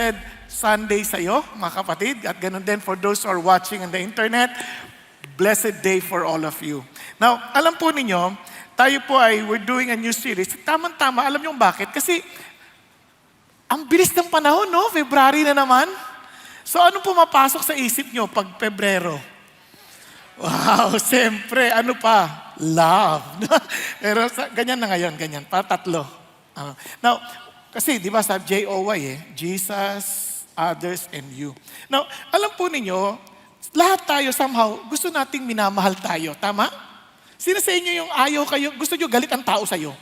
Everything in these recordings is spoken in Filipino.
blessed Sunday sa iyo, mga kapatid. At ganun din for those who are watching on the internet, blessed day for all of you. Now, alam po ninyo, tayo po we're doing a new series. Tama-tama, alam niyo bakit? Kasi, ang bilis ng panahon, no? February na naman. So, anong pumapasok sa isip niyo pag Pebrero? Wow, siyempre, ano pa? Love. Pero ganyan na ngayon, ganyan. Para tatlo. Now, kasi di ba sa JOY Jesus, others, and you. Now, alam po ninyo, lahat tayo somehow, gusto nating minamahal tayo. Tama? Sino sa inyo yung ayaw kayo, gusto nyo galit ang tao sa'yo?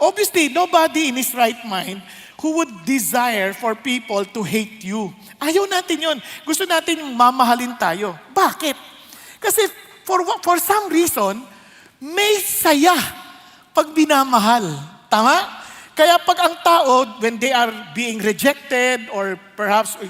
Obviously, nobody in his right mind who would desire for people to hate you. Ayaw natin yun. Gusto natin yung mamahalin tayo. Bakit? Kasi for some reason, may saya pag binamahal. Tama? Kaya pag ang tao, when they are being rejected or perhaps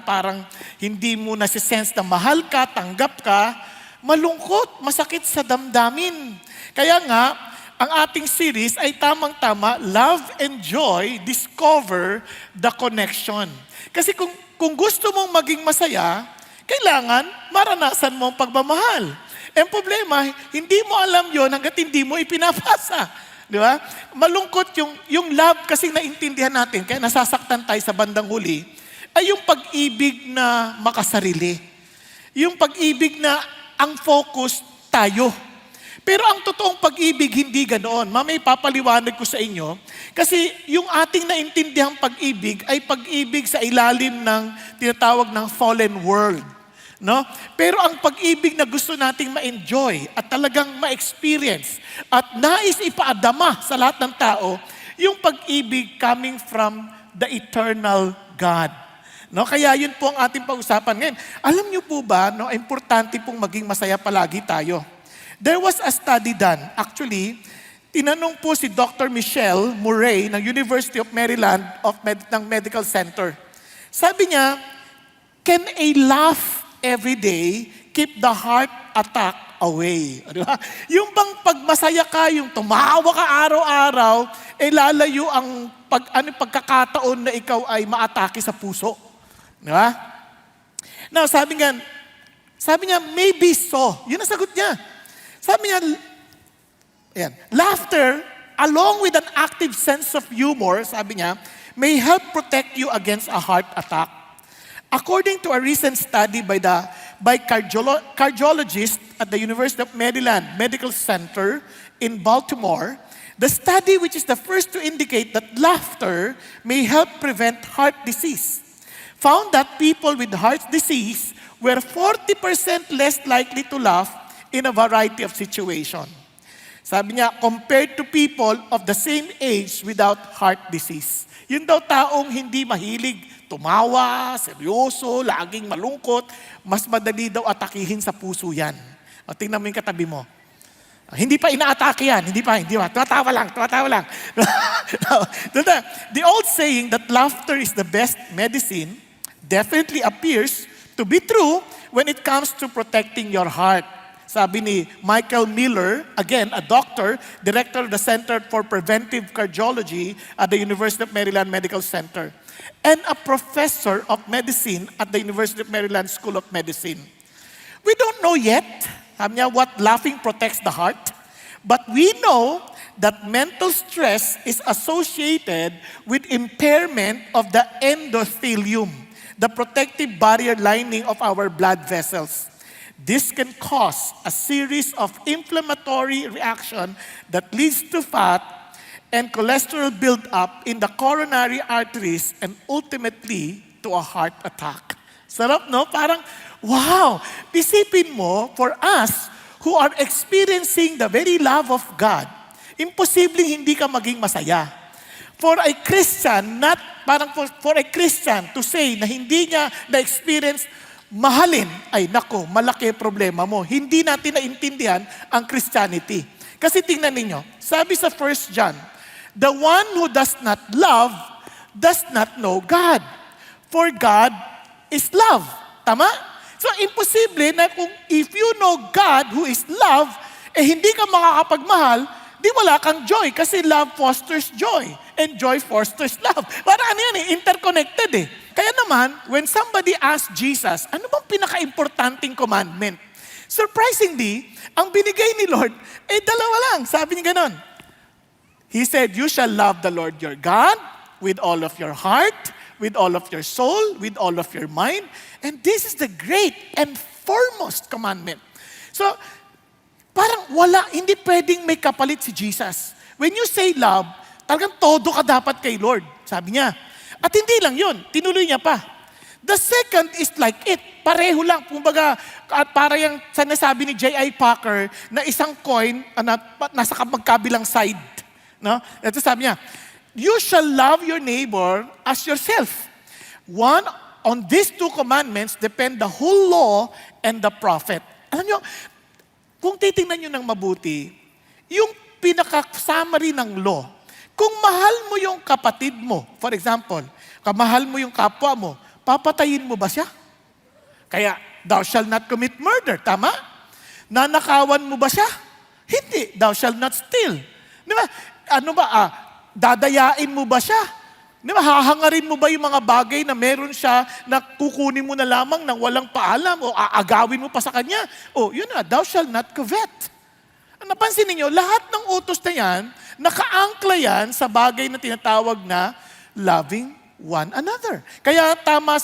parang hindi mo nasisense na mahal ka, tanggap ka, malungkot, masakit sa damdamin. Kaya nga, ang ating series ay tamang-tama, Love and Joy, Discover the Connection. Kasi kung gusto mong maging masaya, kailangan maranasan mo ang pagmamahal. Ang problema, hindi mo alam yon hanggat hindi mo ipinapasa. Di ba? Malungkot yung love kasi naintindihan natin, kaya nasasaktan tayo sa bandang huli, ay yung pag-ibig na makasarili. Yung pag-ibig na ang focus tayo. Pero ang totoong pag-ibig, hindi ganoon. Mamay papaliwanag ko sa inyo, kasi yung ating naintindihang pag-ibig ay pag-ibig sa ilalim ng tinatawag ng fallen world. No? Pero ang pag-ibig na gusto nating ma-enjoy at talagang ma-experience at nais ipaadama sa lahat ng tao, yung pag-ibig coming from the eternal God. No? Kaya yun po ang ating pag-usapan ngayon. Alam niyo po ba, no, importante pong maging masaya palagi tayo. There was a study done. Actually, tinanong po si Dr. Michelle Murray ng University of Maryland ng Medical Center. Sabi niya, can a laugh every day keep the heart attack away? Diba? Yung bang pagmasaya ka, yung tumawa ka araw-araw, lalayo ang pagkakataon na ikaw ay maatake sa puso. Diba? Now, sabi niya, maybe so. Yun ang sagot niya. Sabi niya, laughter, along with an active sense of humor, sabi niya, may help protect you against a heart attack. According to a recent study by cardiologists at the University of Maryland Medical Center in Baltimore, the study, which is the first to indicate that laughter may help prevent heart disease, found that people with heart disease were 40% less likely to laugh in a variety of situations. Sabi niya, compared to people of the same age without heart disease. Yun daw taong hindi mahilig tumawa, seryoso, laging malungkot, mas madali daw atakihin sa puso yan. O, tingnan mo yung katabi mo. Hindi pa inaatake yan, hindi pa. Tumatawa lang. The old saying that laughter is the best medicine definitely appears to be true when it comes to protecting your heart. Sabi ni Michael Miller, again, a doctor, director of the Center for Preventive Cardiology at the University of Maryland Medical Center, and a professor of medicine at the University of Maryland School of Medicine. We don't know yet, sabi niya, what laughing protects the heart, but we know that mental stress is associated with impairment of the endothelium, the protective barrier lining of our blood vessels. This can cause a series of inflammatory reaction that leads to fat and cholesterol buildup in the coronary arteries and ultimately to a heart attack. Sarap, no? Parang, wow! Isipin mo, for us who are experiencing the very love of God, imposibleng hindi ka maging masaya. For a Christian, for a Christian to say na hindi niya na-experience mahalin, ay nako, malaki problema mo. Hindi natin naintindihan ang Christianity. Kasi tingnan ninyo, sabi sa 1 John, the one who does not love does not know God. For God is love. Tama? So, imposible na if you know God who is love, hindi ka makakapagmahal, di wala kang joy kasi love fosters joy. and joy fosters love. Parang ano yan interconnected Kaya naman, when somebody asks Jesus, ano bang pinaka-importanting commandment? Surprisingly, ang binigay ni Lord, dalawa lang. Sabi niya ganon. He said, you shall love the Lord your God with all of your heart, with all of your soul, with all of your mind. And this is the great and foremost commandment. So, parang hindi pwedeng may kapalit si Jesus. When you say love, talagang todo ka dapat kay Lord. Sabi niya. At hindi lang yun, tinuloy niya pa. The second is like it. Pareho lang. Kumbaga, para yung sinasabi ni J.I. Packer na isang coin nasa magkabilang side. No? Ito sabi niya, you shall love your neighbor as yourself. On these two commandments depend the whole law and the prophet. Alam niyo, kung titingnan niyo ng mabuti, yung pinaka-summary ng law, kung mahal mo yung kapatid mo, for example, kamahal mo yung kapwa mo, papatayin mo ba siya? Kaya, thou shall not commit murder. Tama? Nanakawan mo ba siya? Hindi. Thou shall not steal. Di ba? Dadayain mo ba siya? Di ba? Hahangarin mo ba yung mga bagay na meron siya na kukunin mo na lamang nang walang paalam o aagawin mo pa sa kanya? Yun na, thou shall not covet. Napansin niyo, lahat ng utos na yan, nakaangkla yan sa bagay na tinatawag na loving one another. Kaya tama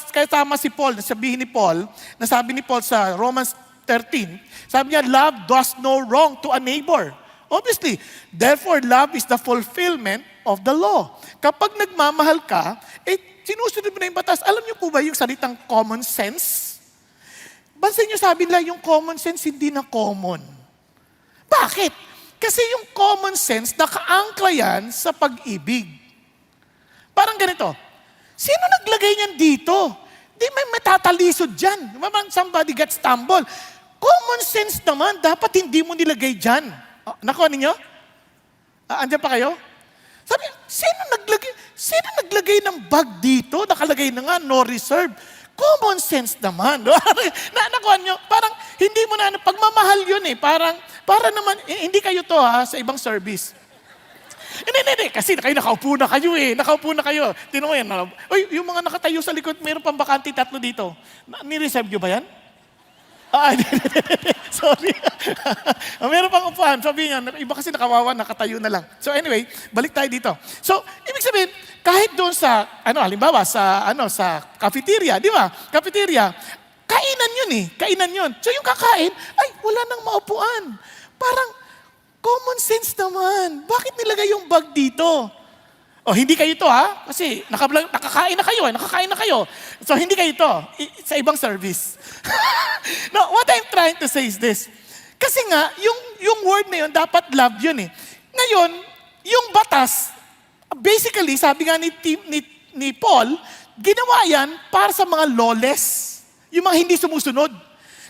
si Paul, nasabi ni Paul sa Romans 13, sabi niya, love does no wrong to a neighbor. Obviously, therefore love is the fulfillment of the law. Kapag nagmamahal ka, sinusunod mo na yung batas. Alam niyo po ba yung salitang common sense? Bansin niyo sabi nila, yung common sense hindi na common. Bakit? Kasi yung common sense, nakaangkla yan sa pag-ibig. Parang ganito, sino naglagay niyan dito? Di may matatalisod dyan. Somebody got stumbled. Common sense naman, dapat hindi mo nilagay dyan. Nakuha ninyo? Andiyan pa kayo? Sabi, sino naglagay ng bag dito? Nakalagay na nga, no reserve. Common sense naman. Nakuha nyo? Parang hindi mo na, pagmamahal yun Parang, para naman, hindi kayo to sa ibang service. Hindi. Kasi nakaupo na kayo. Tinan mo yan. Yung mga nakatayo sa likod, mayroon pang bakante 3 dito. Ni-reserve nyo ba yan? Sorry. Meron pang upuan. Sabi niya, iba kasi nakawawa, nakatayo na lang. So anyway, balik tayo dito. So, ibig sabihin, kahit doon sa, halimbawa, sa cafeteria, di ba? Cafeteria, kainan yun So yung kakain, wala nang maupuan. Parang, common sense naman. Bakit nilagay yung bag dito? Hindi kayo to kasi nakakain na kayo. So hindi kayo to, sa ibang service. No, what I'm trying to say is this. Kasi nga, yung word na yun, dapat love yun Ngayon, yung batas, basically, sabi nga ni Paul, ginawa yan para sa mga lawless, yung mga hindi sumusunod.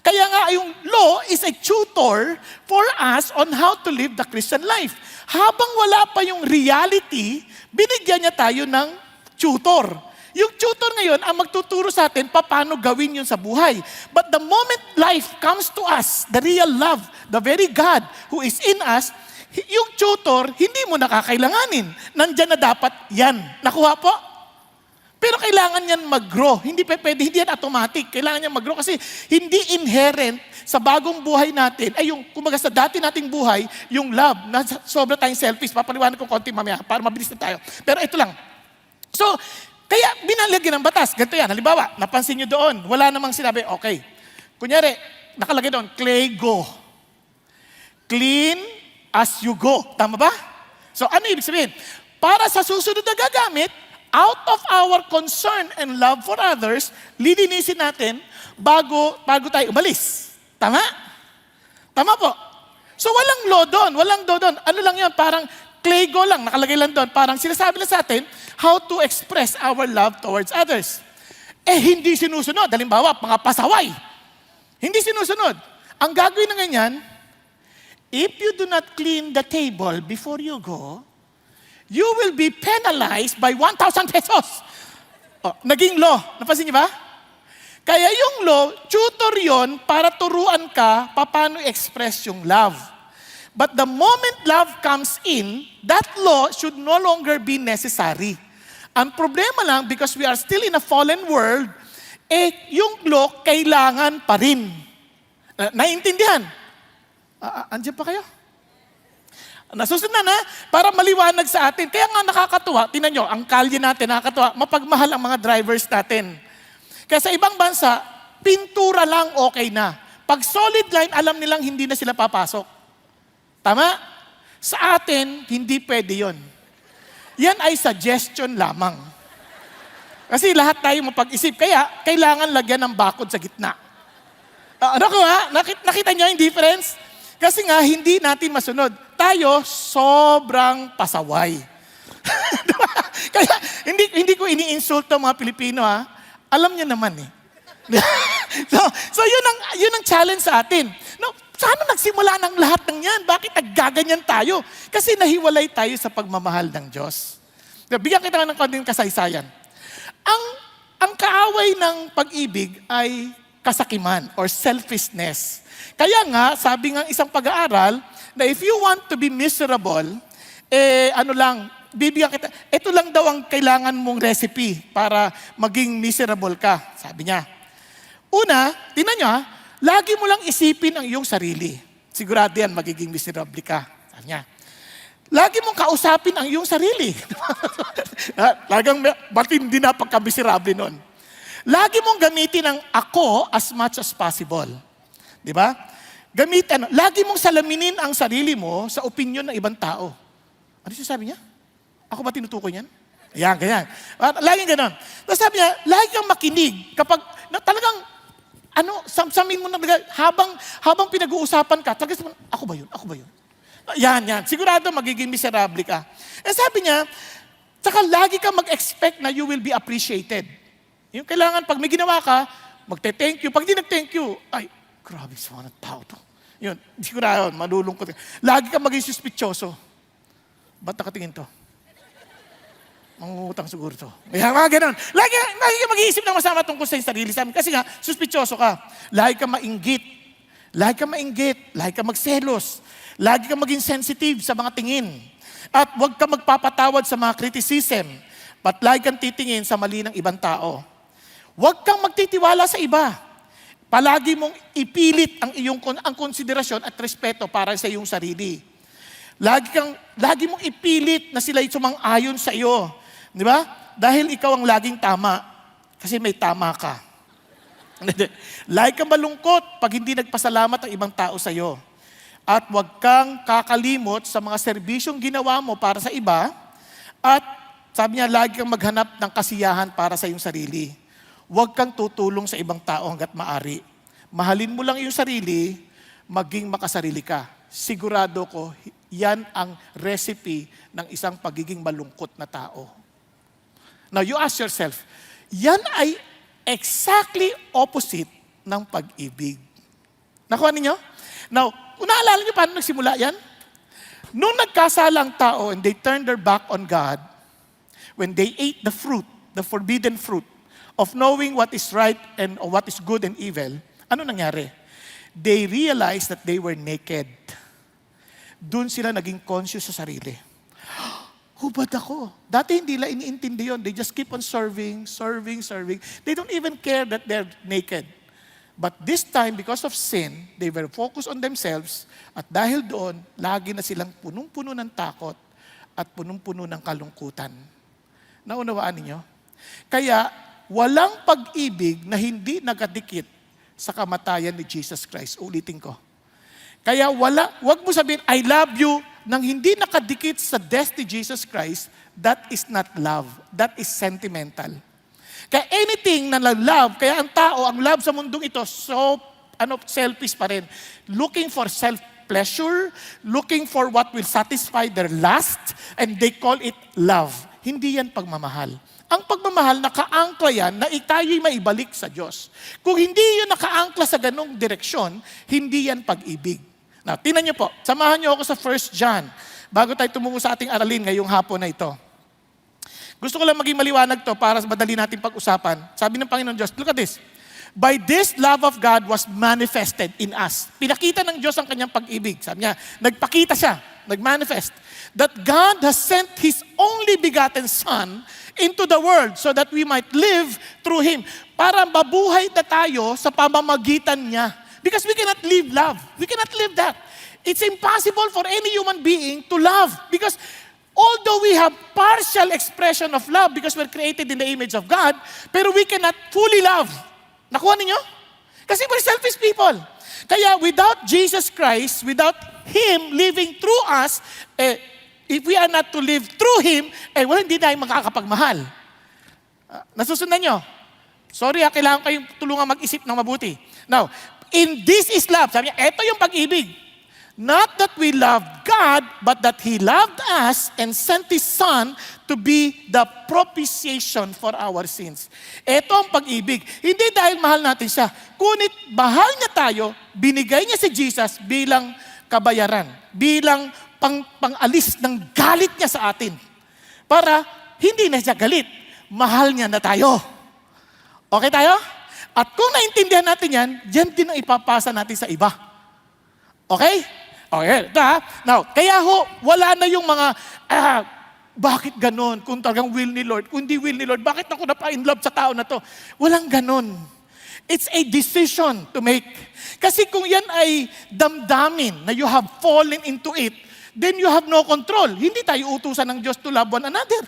Kaya nga, yung law is a tutor for us on how to live the Christian life. Habang wala pa yung reality, binigyan niya tayo ng tutor. Yung tutor ngayon ang magtuturo sa atin paano gawin yun sa buhay. But the moment life comes to us, the real love, the very God who is in us, yung tutor, hindi mo nakakailanganin. Nandyan na dapat yan. Nakuha po? Pero kailangan yan mag-grow. Hindi hindi yan automatic. Kailangan yan mag-grow kasi hindi inherent sa bagong buhay natin, kumbaga sa dati nating buhay, yung love, na sobra tayong selfish. Papaliwanag ko konti mamaya para mabilis na tayo. Pero ito lang. So, kaya binalagyan ng batas. Ganito yan. Halimbawa, napansin nyo doon, wala namang sinabi, okay. Kunyari, nakalagay doon, clay go. Clean as you go. Tama ba? So, ano ibig sabihin? Para sa susunod na gagamit, out of our concern and love for others, lilinisin natin bago tayo umalis. Tama? Tama po. So walang law doon. Ano lang yun? Parang clay go lang, nakalagay lang doon. Parang sinasabi lang sa atin how to express our love towards others. Hindi sinusunod. Halimbawa, mga pasaway. Hindi sinusunod. Ang gagawin na ganyan, if you do not clean the table before you go, you will be penalized by 1,000 pesos. Naging law. Napansin niyo ba? Kaya yung law, tutor yon para turuan ka paano express yung love. But the moment love comes in, that law should no longer be necessary. Ang problema lang, because we are still in a fallen world, yung law kailangan pa rin. Naiintindihan? Andiyan pa kayo? Nasusunod na, para maliwanag sa atin. Kaya nga nakakatuwa, tinan nyo, ang kalye natin, nakakatuwa, mapagmahal ang mga drivers natin. Kaya sa ibang bansa, pintura lang okay na. Pag solid line, alam nilang hindi na sila papasok. Tama? Sa atin, hindi pwede yon. Yan ay suggestion lamang. Kasi lahat tayo mapag-isip, kaya kailangan lagyan ng bakod sa gitna. Nakita niyo yung difference? Kasi nga, hindi natin masunod. Tayo, sobrang pasaway. Diba? Kaya, hindi ko ini-insulto ang mga Pilipino, ha? Alam niyo naman, eh. so yun ang challenge sa atin. No, sana nagsimula ng lahat ng yan. Bakit naggaganyan tayo? Kasi nahiwalay tayo sa pagmamahal ng Diyos. Bigyan kita ng konting kasaysayan. Ang kaaway ng pag-ibig ay kasakiman or selfishness. Kaya nga, sabi ng isang pag-aaral, na if you want to be miserable, bibigyan kita, ito lang daw ang kailangan mong recipe para maging miserable ka, sabi niya. Una, tingnan nyo lagi mo lang isipin ang iyong sarili. Sigurado yan, magiging miserable ka, sabi niya. Lagi mong kausapin ang iyong sarili. Lagang matindi na pagka-miserable nun. Lagi mong gamitin ang ako as much as possible. Di ba? Lagi mong salaminin ang sarili mo sa opinion ng ibang tao. Ano siya sabi niya? Ako ba tinutukoy niyan? Ayan, ganyan. Laging ganon. Tapos sabi niya, lagi kang makinig kapag talagang, samsamin mo na, habang pinag-uusapan ka, talagang, ako ba yun? Yan. Sigurado magiging miserable ka. Sabi niya, saka lagi kang mag-expect na you will be appreciated. Yung kailangan, pag may ginawa ka, magte-thank you. Pag di nag-thank you, ay, grabe sa mga tao to. Yun, sigurado, malulungkot. Lagi kang maging suspityoso. Ba't nakatingin to? Mangungutang siguro to. Kaya mga ganun. Lagi ka mag-iisip ng masama tungkol sa sarili sa amin. Kasi nga, suspityoso ka. Lagi ka mainggit. Lagi ka magselos. Lagi ka maging sensitive sa mga tingin. At huwag ka magpapatawad sa mga criticism. But lagi kang titingin sa mali ng ibang tao. Huwag kang magtitiwala sa iba. Palagi mong ipilit ang konsiderasyon at respeto para sa iyong sarili. Lagi mong ipilit na sila sumang-ayon sa iyo. Di ba? Dahil ikaw ang laging tama. Kasi may tama ka. Lagi kang malungkot pag hindi nagpasalamat ang ibang tao sa iyo. At huwag kang kakalimot sa mga serbisyong ginawa mo para sa iba. At sabi niya, lagi kang maghanap ng kasiyahan para sa iyong sarili. Huwag kang tutulong sa ibang tao hanggat maaari. Mahalin mo lang iyong sarili, maging makasarili ka. Sigurado ko, yan ang recipe ng isang pagiging malungkot na tao. Now, you ask yourself, yan ay exactly opposite ng pag-ibig. Nakuha ninyo? Now, kung naalala niyo paano nagsimula yan? Nung nagkasalang tao and they turned their back on God, when they ate the fruit, the forbidden fruit, of knowing what is right and what is good and evil, ano nangyari? They realized that they were naked. Doon sila naging conscious sa sarili. Hubad ako. Dati hindi nila iniintindi yun. They just keep on serving. They don't even care that they're naked. But this time, because of sin, they were focused on themselves at dahil doon, lagi na silang punong-puno ng takot at punong-puno ng kalungkutan. Naunawaan ninyo? Kaya, walang pag-ibig na hindi nakadikit sa kamatayan ni Jesus Christ. Ulitin ko. Kaya wag mo sabihin, I love you, nang hindi nakadikit sa death ni Jesus Christ, that is not love. That is sentimental. Kaya anything na love, kaya ang tao, ang love sa mundong ito, selfish pa rin. Looking for self-pleasure, looking for what will satisfy their lust, and they call it love. Hindi yan pagmamahal. Ang pagmamahal, nakaangkla yan na tayo'y maibalik sa Diyos. Kung hindi yun nakaangkla sa ganong direksyon, hindi yan pag-ibig. Now, tingnan niyo po, samahan niyo ako sa 1 John, bago tayo tumungo sa ating aralin ngayong hapon na ito. Gusto ko lang maging maliwanag to para madali natin pag-usapan. Sabi ng Panginoon Diyos, look at this. By this, love of God was manifested in us. Pinakita ng Diyos ang kanyang pag-ibig. Sabi niya, nagpakita siya, nagmanifest. That God has sent His only begotten Son into the world so that we might live through Him. Para mabuhay na tayo sa pamamagitan niya. Because we cannot live love. We cannot live that. It's impossible for any human being to love. Because although we have partial expression of love because we're created in the image of God, pero we cannot fully love. Nakuha ninyo? Kasi we're selfish people. Kaya without Jesus Christ, without Him living through us, if we are not to live through Him, hindi tayo makakapagmahal. Nasusundan nyo? Sorry, kailangan kayong tulungan mag-isip ng mabuti. Now, in this is love. Sabi niya, eto yung pag-ibig. Not that we loved God, but that He loved us and sent His Son to be the propitiation for our sins. Ito ang pag-ibig. Hindi dahil mahal natin siya, kunit mahal niya tayo, binigay niya si Jesus bilang kabayaran, bilang pang-alis ng galit niya sa atin. Para hindi na siya galit, mahal niya na tayo. Okay tayo? At kung naintindihan natin yan, yan din ang ipapasa natin sa iba. Okay? Okay, now, kaya wala na yung mga, bakit ganon? Kung talagang will ni Lord, kung di will ni Lord, bakit ako na-in love sa tao na to? Walang ganon. It's a decision to make. Kasi kung yan ay damdamin na you have fallen into it, then you have no control. Hindi tayo utusan ng Diyos to love one another.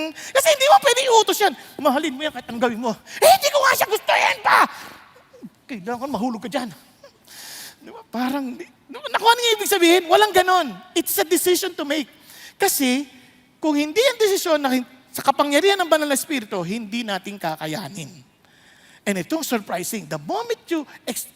Kasi hindi mo pwede iutos yan. Mahalin mo yan kahit ang gawin mo. Hindi ko nga siya gusto yan pa! Kailangan mahulog ka dyan. Diba? Parang, nakuha niya ibig sabihin, walang ganon. It's a decision to make. Kasi, kung hindi ang desisyon na sa kapangyarihan ng Banal na Espiritu, hindi natin kakayanin. And itong surprising, the moment you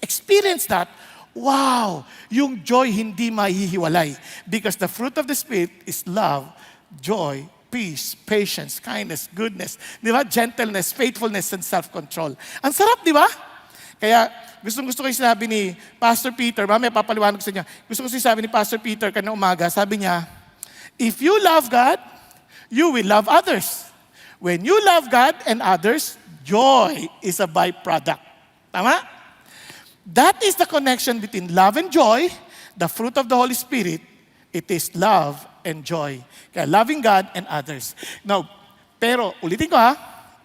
experience that, wow, yung joy hindi mahihiwalay. Because the fruit of the Spirit is love, joy, peace, patience, kindness, goodness, di ba? Gentleness, faithfulness, and self-control. Ang sarap, di ba? Kaya gusto ko yung sinabi ni Pastor Peter, mamaya papaliwanag ko sa inyo. Gusto ko yung sinabi ni Pastor Peter kanina umaga, sabi niya, if you love God, you will love others. When you love God and others, joy is a byproduct. Tama? That is the connection between love and joy, the fruit of the Holy Spirit. It is love and joy. Kaya loving God and others. Now, pero ulitin ko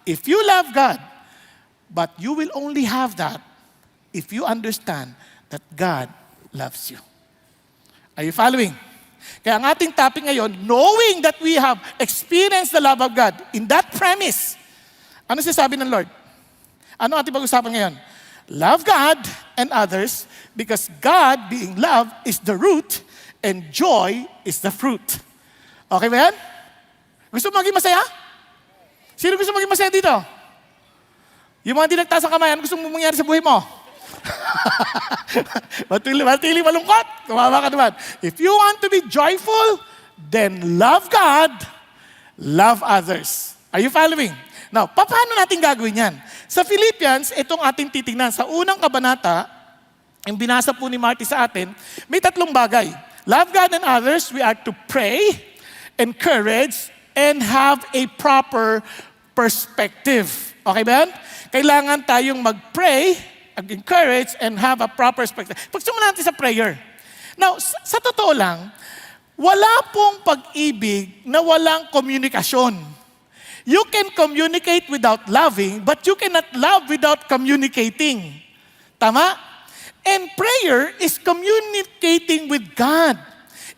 if you love God, but you will only have that if you understand that God loves you. Are you following? Kaya ang ating topic ngayon, knowing that we have experienced the love of God, in that premise, ano sinasabi ng Lord? Ano ating pag-usapan ngayon? Love God and others because God, being love, is the root and joy is the fruit. Okay ba yan? Gusto mo maging masaya? Sino gusto maging masaya dito? Yung mga dinagtaas sa kamay, ano gusto mong mangyari sa buhay mo? Matili malungkot. Kumawa ka naman. If you want to be joyful, then love God, love others. Are you following? Now, paano natin gagawin yan? Sa Philippians, itong ating titingnan. Sa unang kabanata, yung binasa po ni Marty sa atin, may tatlong bagay. Love God and others, we are to pray, encourage, and have a proper perspective. Okay ba yan? Kailangan tayong mag-pray, encourage, and have a proper perspective. Pagsimulan natin sa prayer. Now, sa totoo lang, wala pong pag-ibig na walang komunikasyon. You can communicate without loving, but you cannot love without communicating. Tama? And prayer is communicating with God.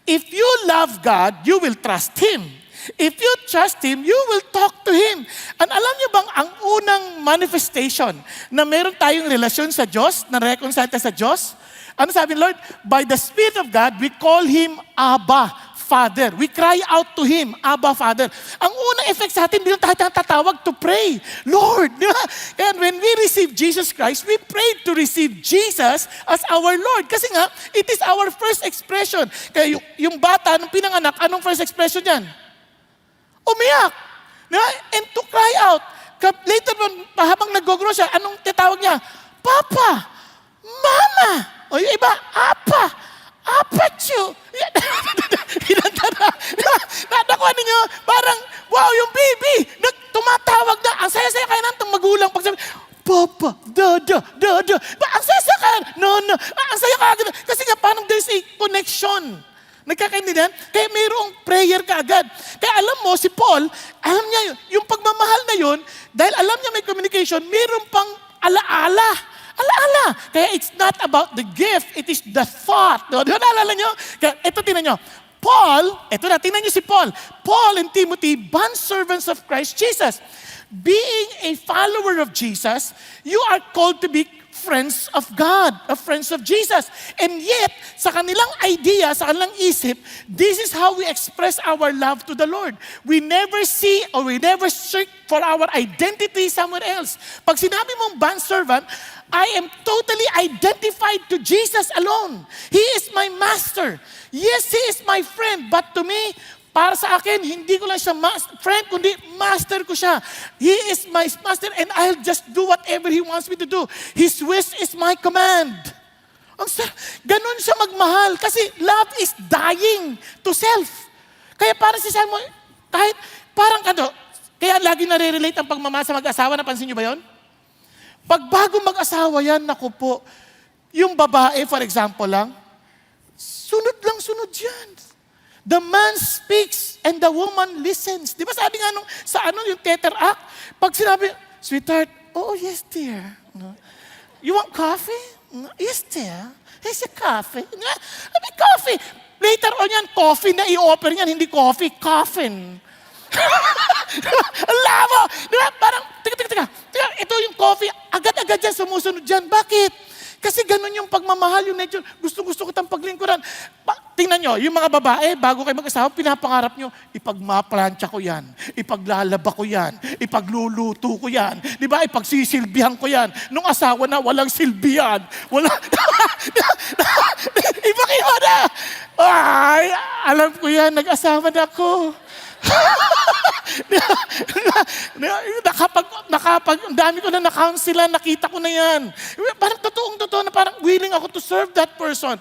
If you love God, you will trust Him. If you trust Him, you will talk to Him. And alam niyo bang ang unang manifestation na meron tayong relasyon sa Diyos, na reconcile tayo sa Diyos? Ano sabi ng Lord? By the Spirit of God, we call Him Abba, Father. We cry out to Him, Abba, Father. Ang unang effect sa atin, hindi tayo tatawag to pray. Lord, di ba? And when we receive Jesus Christ, we pray to receive Jesus as our Lord. Kasi nga, it is our first expression. Kaya yung bata, nung pinanganak, anong first expression yan? Umiyak. Diba? And to cry out. Later on, habang nag-grow siya, anong titawag niya? Papa! Mama! O yung iba, Apa! Apachu! Nakuha ninyo, parang, wow, yung baby! Tumatawag alam niya yung pagmamahal na yun, dahil alam niya may communication, meron pang alaala. Alaala. Kaya it's not about the gift, it is the thought. Di ba naalala niyo? Kaya ito, tingnan niyo. Paul, ito na, tingnan niyo si Paul. Paul and Timothy, bondservants of Christ Jesus. Being a follower of Jesus, you are called to be friends of God, friends of Jesus. And yet, sa kanilang idea, sa kanilang isip, this is how we express our love to the Lord. We never see or we never search for our identity somewhere else. Pag sinabi mong bondservant, I am totally identified to Jesus alone. He is my master. Yes, He is my friend. But to me, para sa akin, hindi ko lang siya friend, kundi master ko siya. He is my master and I'll just do whatever He wants me to do. His wish is my command. Ganun siya magmahal kasi love is dying to self. Kaya para si Simon, kahit parang kaya lagi nare-relate ang pagmamahal sa mag-asawa, napansin niyo ba yon? Pag bago mag-asawa yan, naku po, yung babae, for example lang, sunod lang sunod yan. The man speaks and the woman listens. Di ba sabi nga sa yung theater act, pag sinabi, sweetheart, oh yes dear. You want coffee? Yes dear. Here's a coffee. May coffee. Later on yan, coffee na i-offer yan, hindi coffee, coffin. Ang labo! Di ba? Parang, teka. Ito yung coffee, agad-agad dyan, sumusunod dyan. Bakit? Kasi ganun yung pagmamahal, yung nature. Gusto-gusto ko tayong paglingkuran. Tingnan nyo, yung mga babae, bago kayo mag-asawa, pinapangarap nyo, ipagmaplansya ko yan, ipaglalaba ko yan, ipagluluto ko yan, di ba? Ipagsisilbihan ko yan. Nung asawa na, walang silbihan. Iba na. Ay, alam ko yan, nag-asawa na ako. Ang dami ko na na-counsel, nakita ko na yan. Parang totoong-totoo na parang willing ako to serve that person.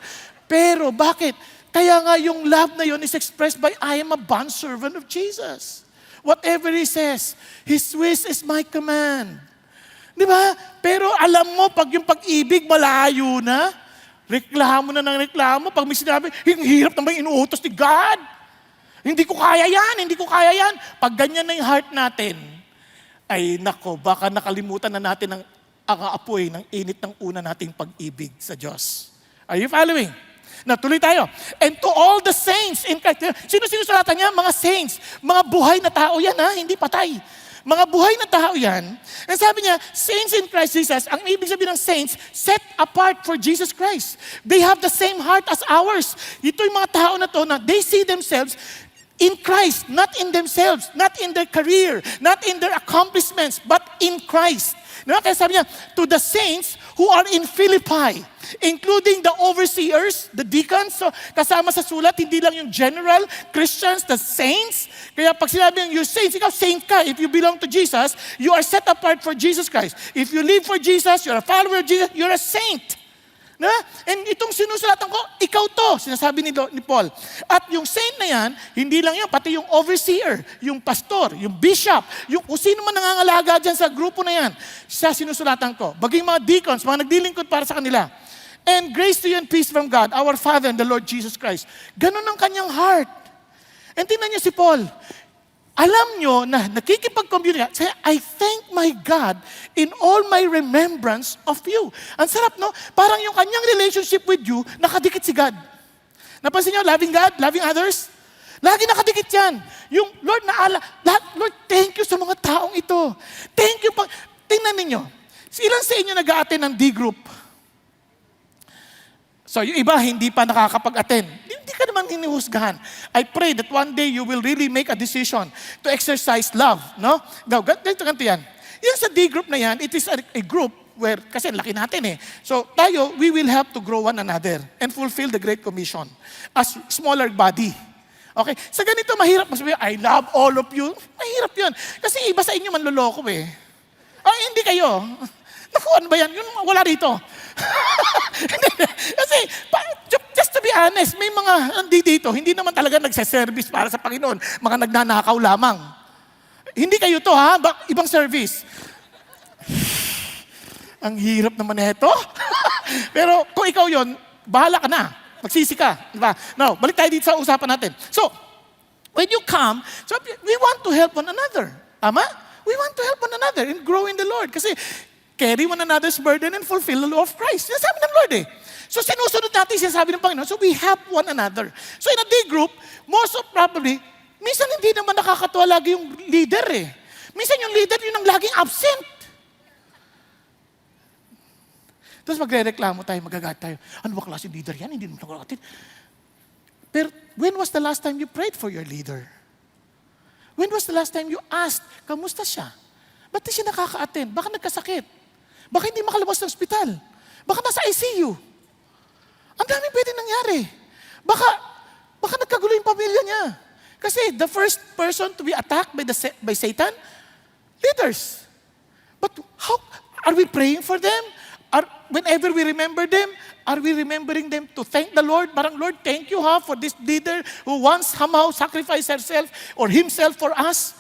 Pero bakit? Kaya nga yung love na yun is expressed by I am a bondservant of Jesus. Whatever He says, His wish is my command. Di ba? Pero alam mo, pag yung pag-ibig malayo na, reklamo na ng reklamo, pag may sinabi, yung hirap naman inuutos ni God. Hindi ko kaya yan. Pag ganyan na yung heart natin, ay nako, baka nakalimutan na natin ang apoy ng init ng una nating pag-ibig sa Diyos. Are you following? Na tuloy tayo. And to all the saints in Christ. Sino sinusulatan niya? Mga saints. Mga buhay na tao yan, hindi patay. Mga buhay na tao yan. And sabi niya, saints in Christ Jesus, ang ibig sabihin ng saints, set apart for Jesus Christ. They have the same heart as ours. Ito yung mga tao na to na they see themselves in Christ, not in themselves, not in their career, not in their accomplishments, but in Christ. Diba? Kaya sabi niya, to the saints who are in Philippi, including the overseers, the deacons, so kasama sa sulat, hindi lang yung general Christians, the saints. Kaya pag sinabi yung saints, ikaw saint ka. If you belong to Jesus, you are set apart for Jesus Christ. If you live for Jesus, you're a follower of Jesus, you're a saint. Na? And itong sinusulatan ko, ikaw to, sinasabi ni Paul. At yung saint na yan, hindi lang yun, pati yung overseer, yung pastor, yung bishop, yung kung sino man nangangalaga dyan sa grupo na yan, siya sinusulatan ko. Baging mga deacons, mga nagdilingkod para sa kanila. And grace to you and peace from God, our Father and the Lord Jesus Christ. Ganun ang kanyang heart. And tingnan niyo si Paul. Alam nyo na nakikipag-communicate, say, I thank my God in all my remembrance of you. Ang sarap, no? Parang yung kanyang relationship with you, nakadikit si God. Napansin nyo, loving God, loving others? Lagi nakadikit yan. Yung Lord, Lord, thank you sa mga taong ito. Thank you. Tingnan ninyo, ilan sa inyo nag-a-attend ng D-group? So, yung iba, hindi pa nakakapag-attend. Hindi ka naman hinihusgahan. I pray that one day you will really make a decision to exercise love. No? Ganito yan. Yung sa D-group na yan, it is a group where, kasi laki natin So, tayo, we will have to grow one another and fulfill the Great Commission as smaller body. Okay? Sa ganito, mahirap masabi, I love all of you. Mahirap yun. Kasi iba sa inyo manloloko hindi kayo. Naku, ano ba yan? Yun, wala rito. Kasi, just to be honest, may mga dito, hindi naman talaga nagsaservice para sa Panginoon. Mga nagnanakaw lamang. Hindi kayo to, ibang service. Ang hirap naman ito. Pero kung ikaw yon, bahala ka na. Magsisi ka. Diba? Now, balik tayo dito sa usapan natin. So, When you come, so we want to help one another. Tama? We want to help one another and grow in the Lord. Kasi carry one another's burden and fulfill the law of Christ. Yan sabi ng Lord eh. So sinusunod natin sinasabi ng Panginoon. So we help one another. So in a day group, most of probably, minsan hindi naman nakakatuwa lagi yung leader eh. Minsan yung leader yun ang laging absent. Tapos magre-reklamo tayo, magagat tayo. Ano ba klase leader yan? Hindi naman nakakatid. Pero when was the last time you prayed for your leader? When was the last time you asked, kamusta siya? Ba't di siya nakaka-attend? Baka nagkasakit? Baka hindi makalabas ng ospital? Baka nasa ICU? Ang dami pwede nangyari. Baka nagkagulo yung pamilya niya. Kasi the first person to be attacked by Satan, leaders. But how are we praying for them? Whenever we remember them, are we remembering them to thank the Lord? Parang, Lord, thank you for this leader who once somehow sacrificed herself or himself for us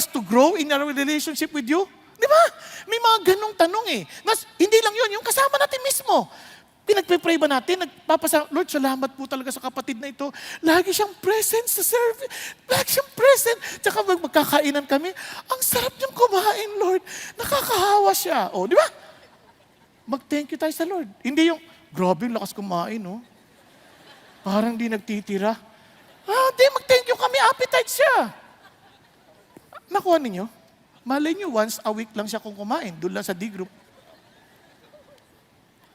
to grow in our relationship with you. Di ba? May mga ganong tanong eh. Hindi lang yun, yung kasama natin mismo. Pinagpe-pray ba natin? Lord, salamat po talaga sa kapatid na ito. Lagi siyang present sa service. Lagi siyang present. Tsaka magkakainan kami. Ang sarap niyang kumain, Lord. Nakakahawa siya. O, di ba? Mag-thank you tayo sa Lord. Hindi yung, grabe, lakas kumain, no? Parang di nagtitira. Di, mag-thank you kami, appetite siya. Nakuha ninyo? Malay nyo, once a week lang siya kung kumain, doon lang sa D-group.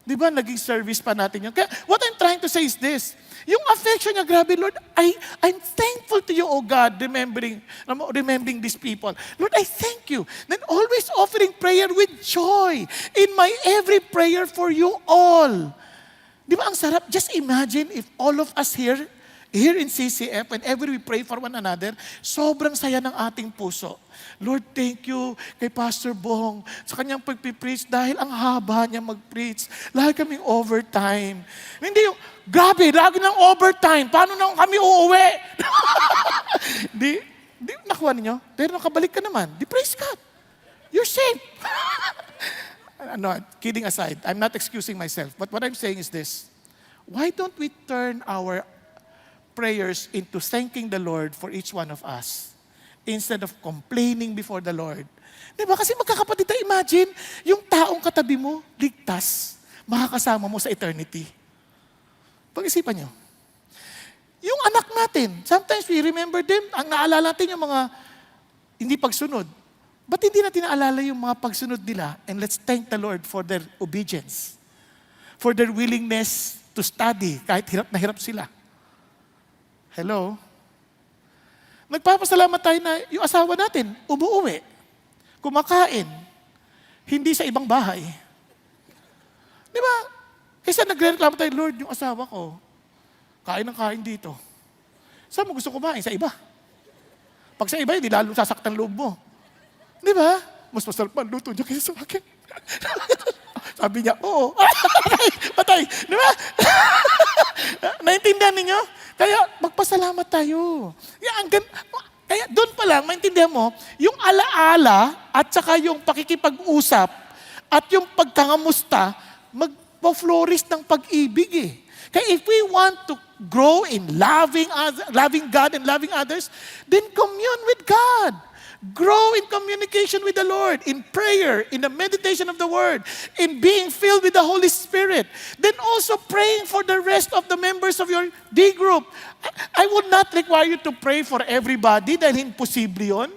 Di ba, naging service pa natin yun? Kaya, what I'm trying to say is this. Yung affection niya, grabe, Lord, I'm thankful to you, O God, remembering these people. Lord, I thank you. Then always offering prayer with joy in my every prayer for you all. Di ba ang sarap? Just imagine if all of us here in CCF, whenever we pray for one another, sobrang saya ng ating puso. Lord, thank you kay Pastor Bong sa kanyang pagpipreach dahil ang haba niya mag-preach. Lagi kaming overtime. Hindi yung, grabe, lagi ng overtime. Paano nang kami uuwi? di nakuha ninyo. Pero nakabalik ka naman. Di praise God. You're safe. No, kidding aside, I'm not excusing myself. But what I'm saying is this. Why don't we turn our prayers into thanking the Lord for each one of us instead of complaining before the Lord? Diba? Kasi magkakapatid tayo, imagine, yung taong katabi mo, ligtas, makakasama mo sa eternity. Pag-isipan nyo. Yung anak natin, sometimes we remember them, ang naalala natin yung mga hindi pagsunod. Ba't hindi natin naalala yung mga pagsunod nila? And let's thank the Lord for their obedience, for their willingness to study, kahit hirap na hirap sila. Hello? Nagpapasalamat tayo na yung asawa natin, umuuwi, kumakain, hindi sa ibang bahay. Di ba? Kaysa nagre-reklamo tayo, Lord, yung asawa ko, kain ng kain dito. Saan mo gusto kumain? Sa iba. Pag sa iba, hindi lalo sasaktan loob mo. Di ba? Mas masarap ang luto niya kaysa sa akin. Sabi niya, oo. Patay. Di ba? Naintindihan ninyo? Kaya magpasalamat tayo. Kaya doon pa lang, maintindihan mo, yung alaala at saka yung pakikipag-usap at yung pagkangamusta, magpo-flourish ng pag-ibig eh. Kaya if we want to grow in loving God and loving others, then commune with God. Grow in communication with the Lord, in prayer, in the meditation of the Word, in being filled with the Holy Spirit. Then also praying for the rest of the members of your D group. I would not require you to pray for everybody dahil imposible yun.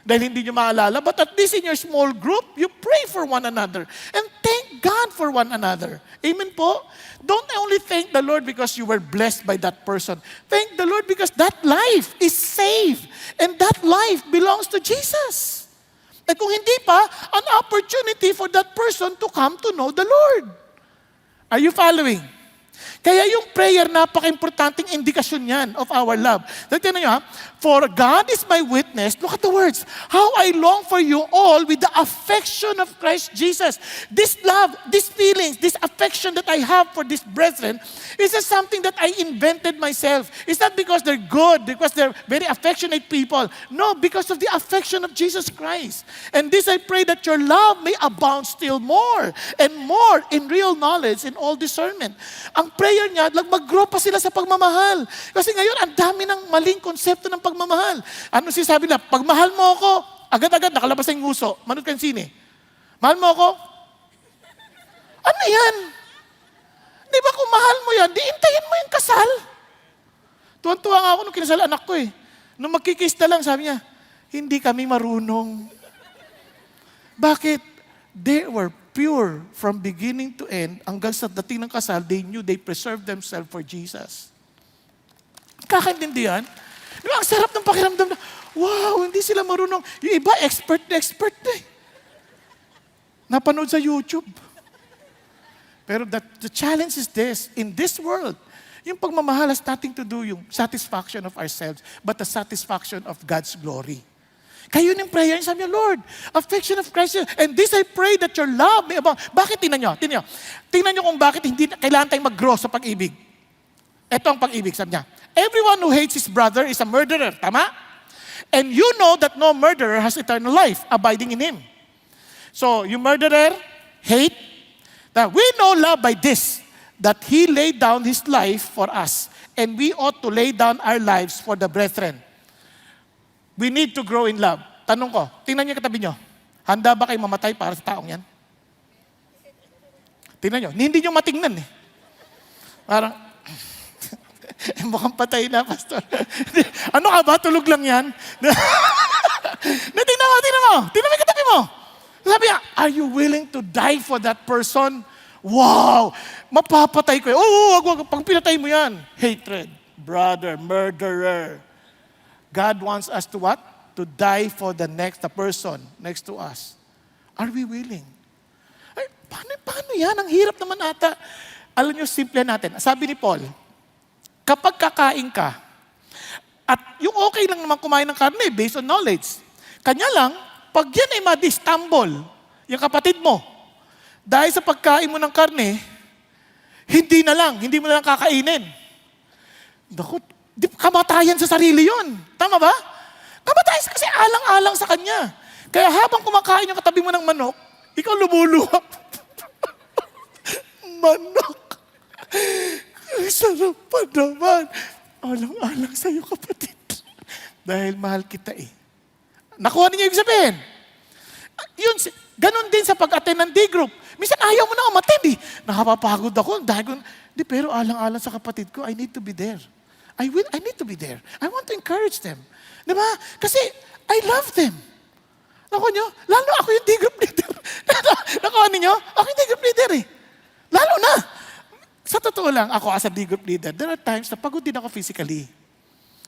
Dahil hindi nyo maalala. But at least in your small group, you pray for one another. And thank God for one another. Amen po? Don't only thank the Lord because you were blessed by that person. Thank the Lord because that life is saved. And that life belongs to Jesus. At kung hindi pa, an opportunity for that person to come to know the Lord. Are you following? Kaya yung prayer, napaka-importanting indikasyon yan of our love. Tignan nyo ha, for God is my witness, look at the words, how I long for you all with the affection of Christ Jesus. This love, these feelings, this affection that I have for these brethren, is not something that I invented myself. It's not because they're good, because they're very affectionate people. No, because of the affection of Jesus Christ. And this I pray that your love may abound still more and more in real knowledge and all discernment. Ang prayer prayer niya, mag-grow pa sila sa pagmamahal. Kasi ngayon, ang dami ng maling konsepto ng pagmamahal. Ano sinasabi na, pagmahal mo ako, agad-agad nakalabas na yung nguso. Manood ka ng sine. Mahal mo ako? Ano yan? Di ba kung mahal mo yan, di intayin mo yung kasal. Tuwan-tuwa nga ako nung kinasal anak ko eh. Nung magkikiss na lang, sabi niya, hindi kami marunong. Bakit? They were pure from beginning to end. Hanggang sa dating ng kasal, they knew they preserved themselves for Jesus. Kakaintindihan? Di ba, ang sarap ng pakiramdam na, wow, hindi sila marunong. Yung iba, expert na eh. Napanood sa YouTube. Pero the challenge is this, in this world, yung pagmamahal has nothing to do yung satisfaction of ourselves, but the satisfaction of God's glory. Kayo yung prayer, sabi niya, Lord, affection of Christ, and this I pray that your love may abound. Bakit? Tingnan nyo. Tingnan nyo kung bakit hindi kailangan tayong mag-grow sa pag-ibig. Ito ang pag-ibig, sabi niya. Everyone who hates his brother is a murderer. Tama? And you know that no murderer has eternal life abiding in him. So, yung murderer, hate. Now, we know love by this, that he laid down his life for us, and we ought to lay down our lives for the brethren. We need to grow in love. Tanong ko, tingnan niyo katabi niyo. Handa ba kayo mamatay para sa taong yan? Tingnan niyo, hindi niyo matingnan eh. Parang, mukhang patay na, pastor. Ano ka ba? Tulog lang yan? Tingnan mo yung katabi mo. Sabi niya, are you willing to die for that person? Wow! Mapapatay ko. Wag. Pag pinatay mo yan, hatred, brother, murderer. God wants us to what? To die for the person next to us. Are we willing? Ay, paano yan? Ang hirap naman ata. Alam niyo, simple natin. Sabi ni Paul, kapag kakain ka, at yung okay lang naman kumain ng karne based on knowledge, kanya lang, pag yan ay ma-distumble, yung kapatid mo, dahil sa pagkain mo ng karne, hindi mo na lang kakainin. Naku, kamatayan sa sarili yon. Tama ba? Kamatayan kasi alang-alang sa kanya. Kaya habang kumakain yung katabi mo ng manok, ikaw lumuluha. Manok. Ay, sarap pa naman. Alang-alang sa'yo, kapatid. Dahil mahal kita eh. Nakuha niyo yung sabihin. Yun, ganun din sa pag-attend ng D-group. Minsan ayaw mo na umattend eh. Nakapapagod ako. Pero alang-alang sa kapatid ko, I need to be there. I need to be there. I want to encourage them. Di ba? Kasi I love them. Nakuha niyo? Lalo ako yung D-group leader. Nakuha niyo? Ako yung D-group leader eh. Lalo na. Sa totoo lang, ako as a D-group leader, there are times na pagod din ako physically.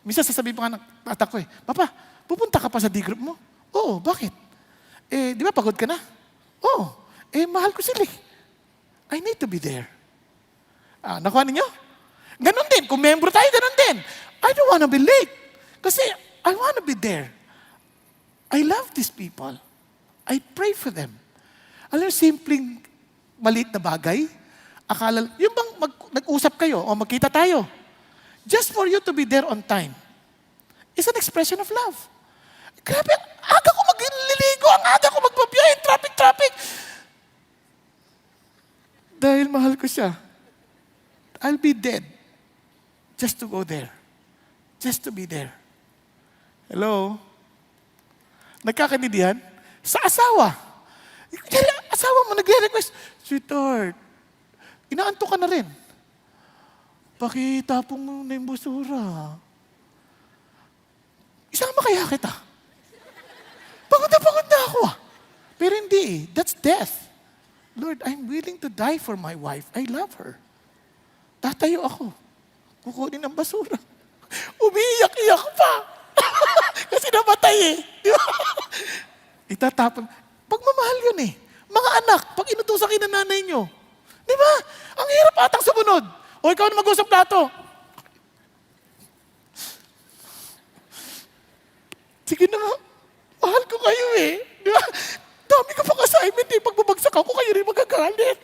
Minsan sasabihin pa nga ng atak ko eh, Papa, pupunta ka pa sa D-group mo? Oo, bakit? Di ba pagod ka na? Oo, mahal ko sila eh. I need to be there. Nakuha niyo? Ganon din. Kung member tayo, ganon din. I don't wanna be late. Kasi I wanna be there. I love these people. I pray for them. Alam mo, simpleng maliit na bagay, akala, yung bang nag-usap kayo o magkita tayo, just for you to be there on time, is an expression of love. Grabe, aga ko magliligo, ang aga ko magpabiyahe, traffic. Dahil mahal ko siya, I'll be dead. Just to go there. Just to be there. Hello? Nagkakaintindihan? Sa asawa. Asawa mo nagre-request, sweetheart, inaantok ka na rin. Pakitapong mo na yung basura. Isama kaya kita. Pagod na ako ah. Pero hindi eh. That's death. Lord, I'm willing to die for my wife. I love her. Tatayo ako. Kukunin ang basura. Umiiyak-iyak pa. Kasi namatay eh. Di ba? Itatapon. Pagmamahal yun eh. Mga anak, pag inutusan kayo ng nanay nyo. Di ba? Ang hirap atang sumunod. O ikaw na mag-usap plato. Sige na nga. Mahal ko kayo eh. Di ba? Dami ko pang assignment eh. Pag bumagsak ako, kayo rin magagalit.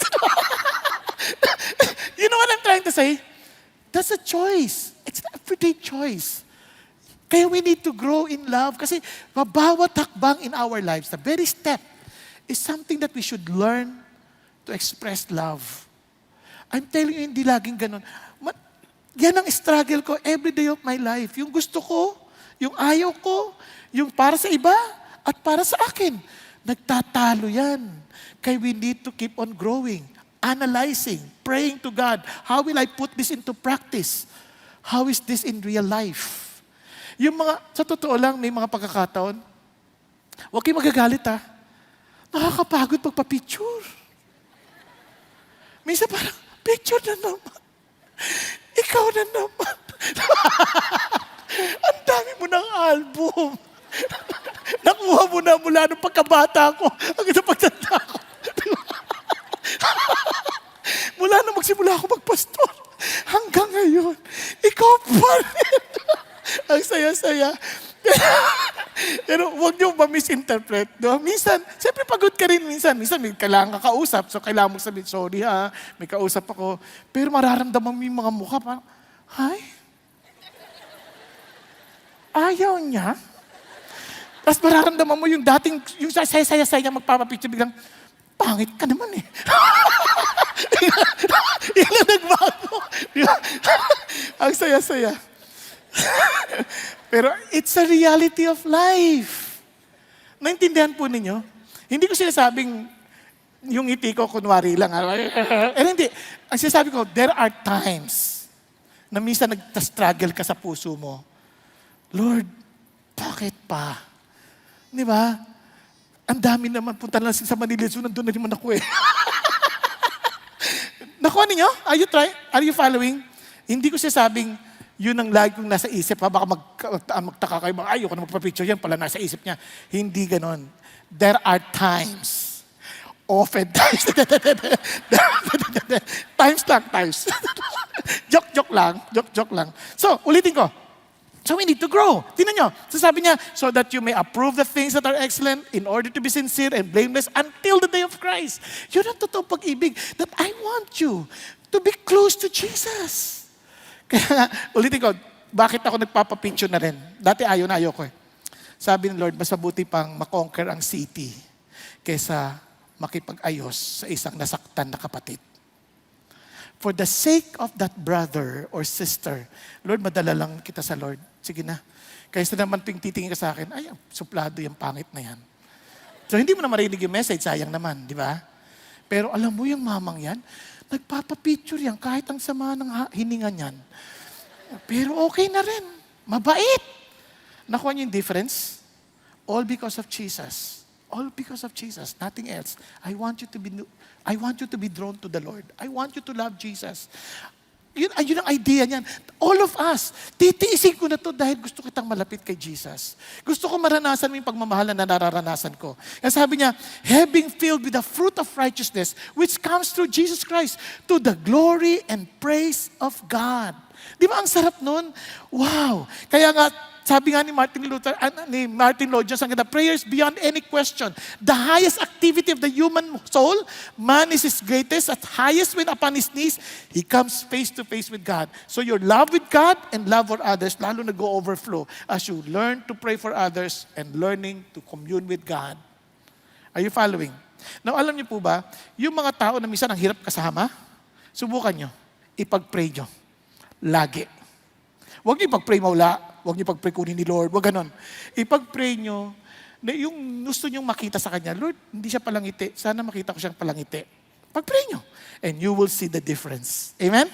You know what I'm trying to say? That's a choice. It's an everyday choice. Kaya we need to grow in love kasi bawat hakbang in our lives, the very step is something that we should learn to express love. I'm telling you, hindi laging ganun. Yan ang struggle ko every day of my life. Yung gusto ko, yung ayaw ko, yung para sa iba, at para sa akin. Nagtatalo yan. Kaya we need to keep on growing, analyzing, praying to God. How will I put this into practice? How is this in real life? Yung mga, sa totoo lang, may mga pagkakataon, huwag kayong magagalit ha. Nakakapagod pagpa-picture. Minsan parang, picture na naman. Ikaw na naman. Ang dami mo ng album. Nakuha mo na mula nung pagkabata ko hanggang sa pagtanda ko. Mula na magsimula ako magpastor hanggang ngayon, ikaw pa rin. Ang saya-saya. Pero huwag niyo ma-misinterpret. No? Minsan, siyempre pagod ka rin minsan. Minsan may kailangan ka kausap. So kailangan mo sabihin, sorry ha, may kausap ako. Pero mararamdaman mo yung mga mukha. Parang, hi? Ayaw niya? Tapos mararamdaman mo yung dating, yung saya-saya-saya niya magpapapicture, biglang, pangit ka naman eh. Yan ang nagbago. Ang saya-saya. Pero it's a reality of life. Naintindihan po ninyo? Hindi ko sinasabing yung ngiti ko kunwari lang. Hindi. Ang sinasabi ko, there are times na minsan nag-struggle ka sa puso mo. Lord, bakit pa? Di ba? Ang dami naman, punta na lang sa Manila Zoo, nandun na naman ako eh. Nakuha ninyo? Are you following? Hindi ko sinasabing, yun ang lagi kong nasa isip. Ha? Baka magtaka kayo, ayoko na magpa-picture yan, pala nasa isip niya. Hindi ganon. There are times. Often times. times. Joke lang. So, ulitin ko. So we need to grow. Tingnan nyo. So sabi niya, so that you may approve the things that are excellent in order to be sincere and blameless until the day of Christ. Yun ang totoong pag-ibig, that I want you to be close to Jesus. Kaya ulitin ko, bakit ako nagpapapicture na rin? Dati ayaw ko eh. Sabi ng Lord, mas mabuti pang makonquer ang city kaysa makipag-ayos sa isang nasaktan na kapatid. For the sake of that brother or sister, Lord, madala lang kita sa Lord. Sige na. Kaysa naman tuwing titingin ka sa akin, ay, suplado yung pangit na yan. So hindi mo na marinig yung message, sayang naman, di ba? Pero alam mo yung mamang yan, nagpapapicture yan kahit ang sama ng hininga niyan. Pero okay na rin. Mabait. Nakuha niyo yung difference? All because of Jesus. All because of Jesus, nothing else. I want you to be drawn to the Lord. I want you to love Jesus. Yun ang idea niyan. All of us, titiisin ko na to dahil gusto kitang malapit kay Jesus. Gusto ko maranasan mo yung pagmamahal na nararanasan ko. Kaya sabi niya, having filled with the fruit of righteousness, which comes through Jesus Christ, to the glory and praise of God. Di ba ang sarap nun? Wow! Kaya nga, sabi nga ni Martin Lloyd-Jones, the prayers beyond any question. The highest activity of the human soul, man is his greatest, at highest when upon his knees, he comes face to face with God. So your love with God and love for others, lalo nag-overflow as you learn to pray for others and learning to commune with God. Are you following? Now, alam niyo po ba, yung mga tao na minsan ang hirap kasama, subukan nyo, ipag-pray nyo. Lagi. Huwag niyo ipag-pray mawala. Huwag niyo pag-pray kunin ni Lord. Huwag ganon. Ipag-pray niyo na yung gusto niyong makita sa Kanya, Lord, hindi siya palangiti. Sana makita ko siyang palangiti. Pag-pray niyo. And you will see the difference. Amen?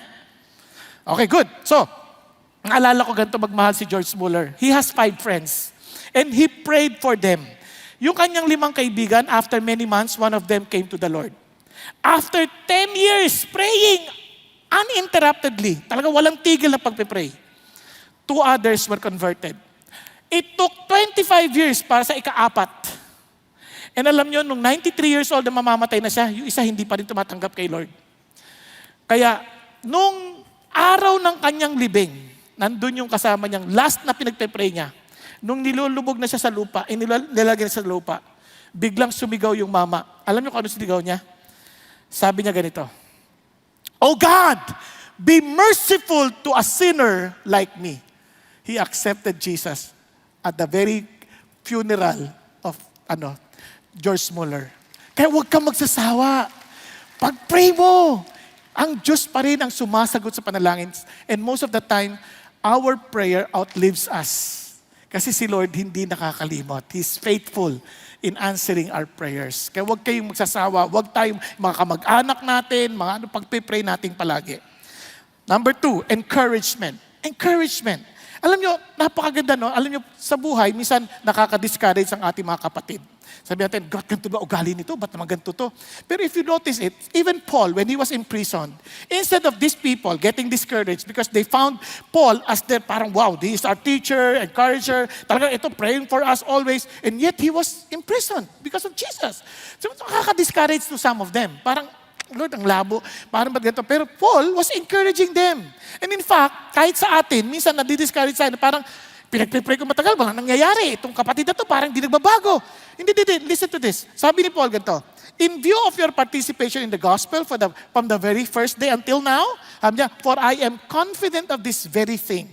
Okay, good. So, naalala ko ganito magmahal si George Muller. He has 5 friends. And he prayed for them. Yung kanyang 5 kaibigan, after many months, one of them came to the Lord. After 10 years praying uninterruptedly, talaga walang tigil na pagpe-pray, 2 others were converted. It took 25 years para sa ika-4. And alam nyo, nung 93 years old na mamamatay na siya, yung isa hindi pa rin tumatanggap kay Lord. Kaya, nung araw ng kanyang libing, nandun yung kasama niyang last na pinagpe-pray niya. Nung nilulubog na siya sa lupa, nilagay na sa lupa, biglang sumigaw yung mama. Alam niyo kung ano sinigaw niya? Sabi niya ganito, "Oh God, be merciful to a sinner like me." He accepted Jesus at the very funeral of George Muller. Kaya huwag kang magsasawa. Pag-pray mo. ang Diyos pa rin ang sumasagot sa panalangin. And most of the time, our prayer outlives us. Kasi si Lord hindi nakakalimot. He's faithful in answering our prayers. Kaya huwag kayong magsasawa, huwag tayong mga kamag-anak natin, mga pagpipray natin palagi. Number 2, encouragement. Encouragement. Alam nyo, napakaganda, no? Alam nyo, sa buhay, minsan nakaka-discourage ang ating mga kapatid. Sabi natin, God, ganito ba ugali nito? Ba't naman ganito to? Pero if you notice it, even Paul, when he was imprisoned, instead of these people getting discouraged because they found Paul as their parang, wow, he is our teacher, encourager, talaga ito, praying for us always, and yet he was imprisoned because of Jesus. So nakaka-discourage to some of them. Parang, Lord, ang labo, parang ba't ganito? Pero Paul was encouraging them. And in fact, kahit sa atin, minsan nadi-discourage tayo, parang, pinagpipray ko matagal, walang nangyayari. Itong kapatid na to, parang hindi nagbabago. Hindi. Listen to this. Sabi ni Paul ganito, in view of your participation in the gospel from the very first day until now, sabi niya, for I am confident of this very thing,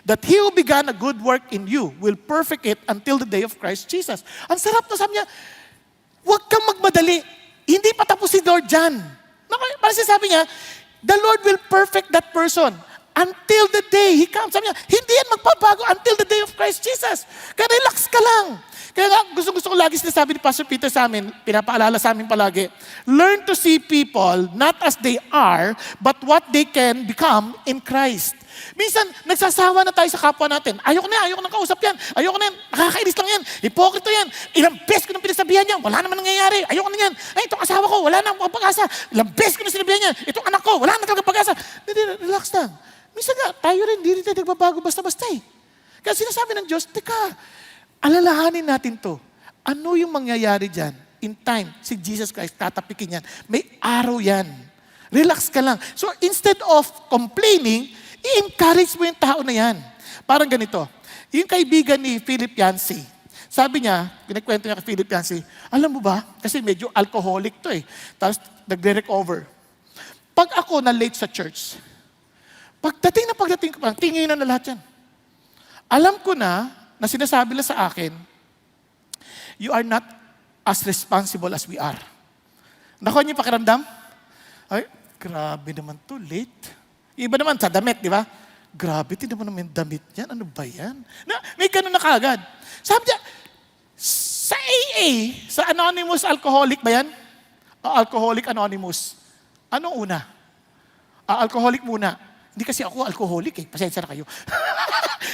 that He who began a good work in you will perfect it until the day of Christ Jesus. Ang sarap na, sabi niya, huwag kang magmadali. Hindi pa tapos si Lord dyan. Parang sabi niya, the Lord will perfect that person until the day He comes. Sabi niya, hindi yan magpapago until the day of Christ Jesus. Kaya relax ka lang. Kaya nga, gusto ko lagi sinasabi ni Pastor Peter sa amin, pinapaalala sa amin palagi, learn to see people not as they are, but what they can become in Christ. Minsan, nagsasawa na tayo sa kapwa natin. Ayoko na kausap yan. Ayoko na yan. Nakakainis lang yan. Hipokrito yan. Ilang beses ko nang pinasabihan yan. Wala naman nangyayari. Ayoko na yan. Ay, itong asawa ko, wala na pag-asa. Ilang beses ko nang sinabihan yan. Itong anak ko, wala na talaga pag-asa. Relax lang. Minsan nga, tayo rin, hindi rin tayo nagbabago basta-basta eh. Kaya sinasabi ng Diyos, teka, alalahanin natin to. Ano yung mangyayari dyan? In time, si Jesus Christ, tatapikin yan. May araw yan. Relax ka lang. So instead of complaining, i-encourage mo yung tao na yan. Parang ganito. Yung kaibigan ni Philip Yancey, sabi niya, pinakwento niya kay Philip Yancey, alam mo ba, kasi medyo alcoholic to eh. Tapos nagre-recover. Pag ako na late sa church, pagdating ko, parang tinginan na lahat yan. Alam ko na sinasabi na sa akin, you are not as responsible as we are. Nakuha niyo yung pakiramdam? Ay, grabe naman to, late. Iba naman sa damit, di ba? Grabe, hindi naman yung damit yan. Ano ba yan? May ganun na kagad. Sabi niya, sa AA, sa Anonymous Alcoholic ba yan? Alcoholic Anonymous. Anong una? Alcoholic muna. Hindi kasi ako alcoholic eh. Pasensya na kayo.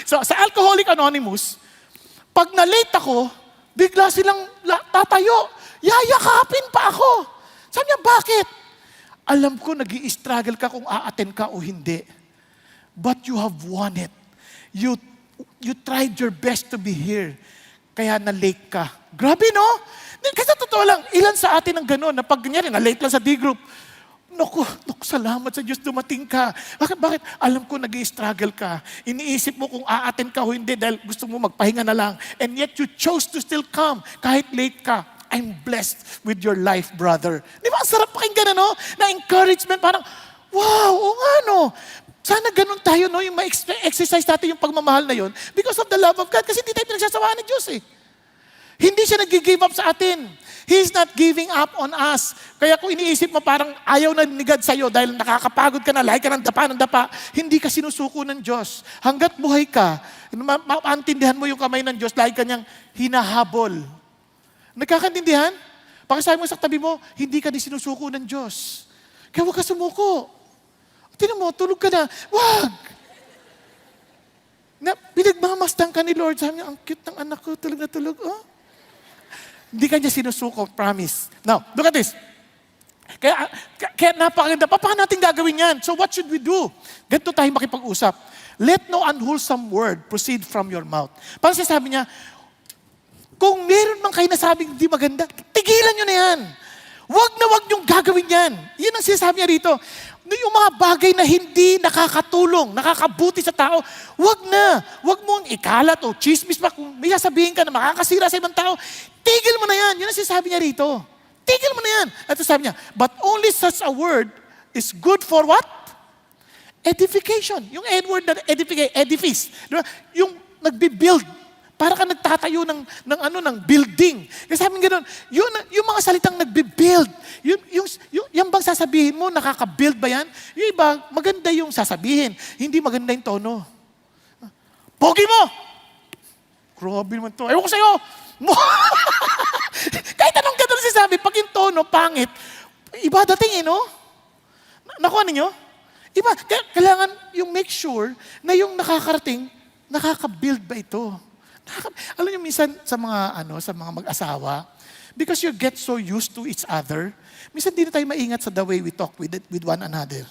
So, sa Alcoholic Anonymous, pag na-late ako, bigla silang tatayo. Yayakapin pa ako. Sabi niya, bakit? Alam ko, nag-i-struggle ka kung a-attend ka o hindi. But you have won it. You tried your best to be here. Kaya na-late ka. Grabe, no? Kasi totoo lang, ilan sa atin ang gano'n, na pag ganyan, na-late lang sa D-group. Naku, salamat sa Diyos, dumating ka. Bakit? Alam ko, nag-i-struggle ka. Iniisip mo kung a-attend ka o hindi dahil gusto mo magpahinga na lang. And yet you chose to still come kahit late ka. I'm blessed with your life, brother. Di ba? Ang sarap pakinggan, ano? Na encouragement, parang, wow, o nga, no? Sana ganun tayo, no? Yung ma-exercise natin yung pagmamahal na yun because of the love of God. Kasi hindi tayo pinagsasawaan ng Diyos, eh. Hindi siya nag-give up sa atin. He's not giving up on us. Kaya kung iniisip mo parang ayaw na ni God sa'yo dahil nakakapagod ka na, lahi ka ng dapa, hindi ka sinusuko ng Diyos. Hanggat buhay ka, maintindihan mo yung kamay ng Diyos, lahi ka niyang hinahabol. Nagkakaintindihan? Pakisabi mo sa tabi mo, hindi ka din sinusuko ng Diyos. Kaya huwag ka sumuko. Tinan mo, tulog ka na. Wag! Pinagmamasdan ka ni Lord. Sabi niya, ang cute ng anak ko, tulog na tulog. Oh? Hindi ka niya sinusuko, promise. Now, look at this. Kaya napakaganda. Paano natin gagawin yan? So what should we do? Ganito tayo makipag-usap. Let no unwholesome word proceed from your mouth. Parang sabi niya, kung meron man kayo nasabing hindi maganda, tigilan nyo na yan. Wag na wag nyong gagawin yan. Yun ang sinasabi niya rito. Yung mga bagay na hindi nakakatulong, nakakabuti sa tao, wag na. Wag mong ikalat o chismis pa. Kung may sasabihin ka na makakasira sa ibang tao, tigil mo na yan. Yun ang sinasabi niya rito. Tigil mo na yan. At sabi niya, but only such a word is good for what? Edification. Yung word na edifice. Diba? Yung nagbi-build. Para ka nagtatayo ng building. Kasi sabi nga gano'n, yung mga salitang nagbi-build, yan bang sasabihin mo, nakaka-build ba yan? Yung iba, maganda yung sasabihin, hindi maganda yung tono. Pogi mo! Grabe naman to. Ewan ko sa'yo! Kahit anong gano'n sasabi, pag yung tono, pangit, iba dating no? Nakuha ninyo? Iba, kailangan yung make sure na yung nakakarating, nakaka-build ba ito? Alam niyo minsan sa mga mag-asawa, because you get so used to each other, minsan hindi na tayo maingat sa the way we talk with one another.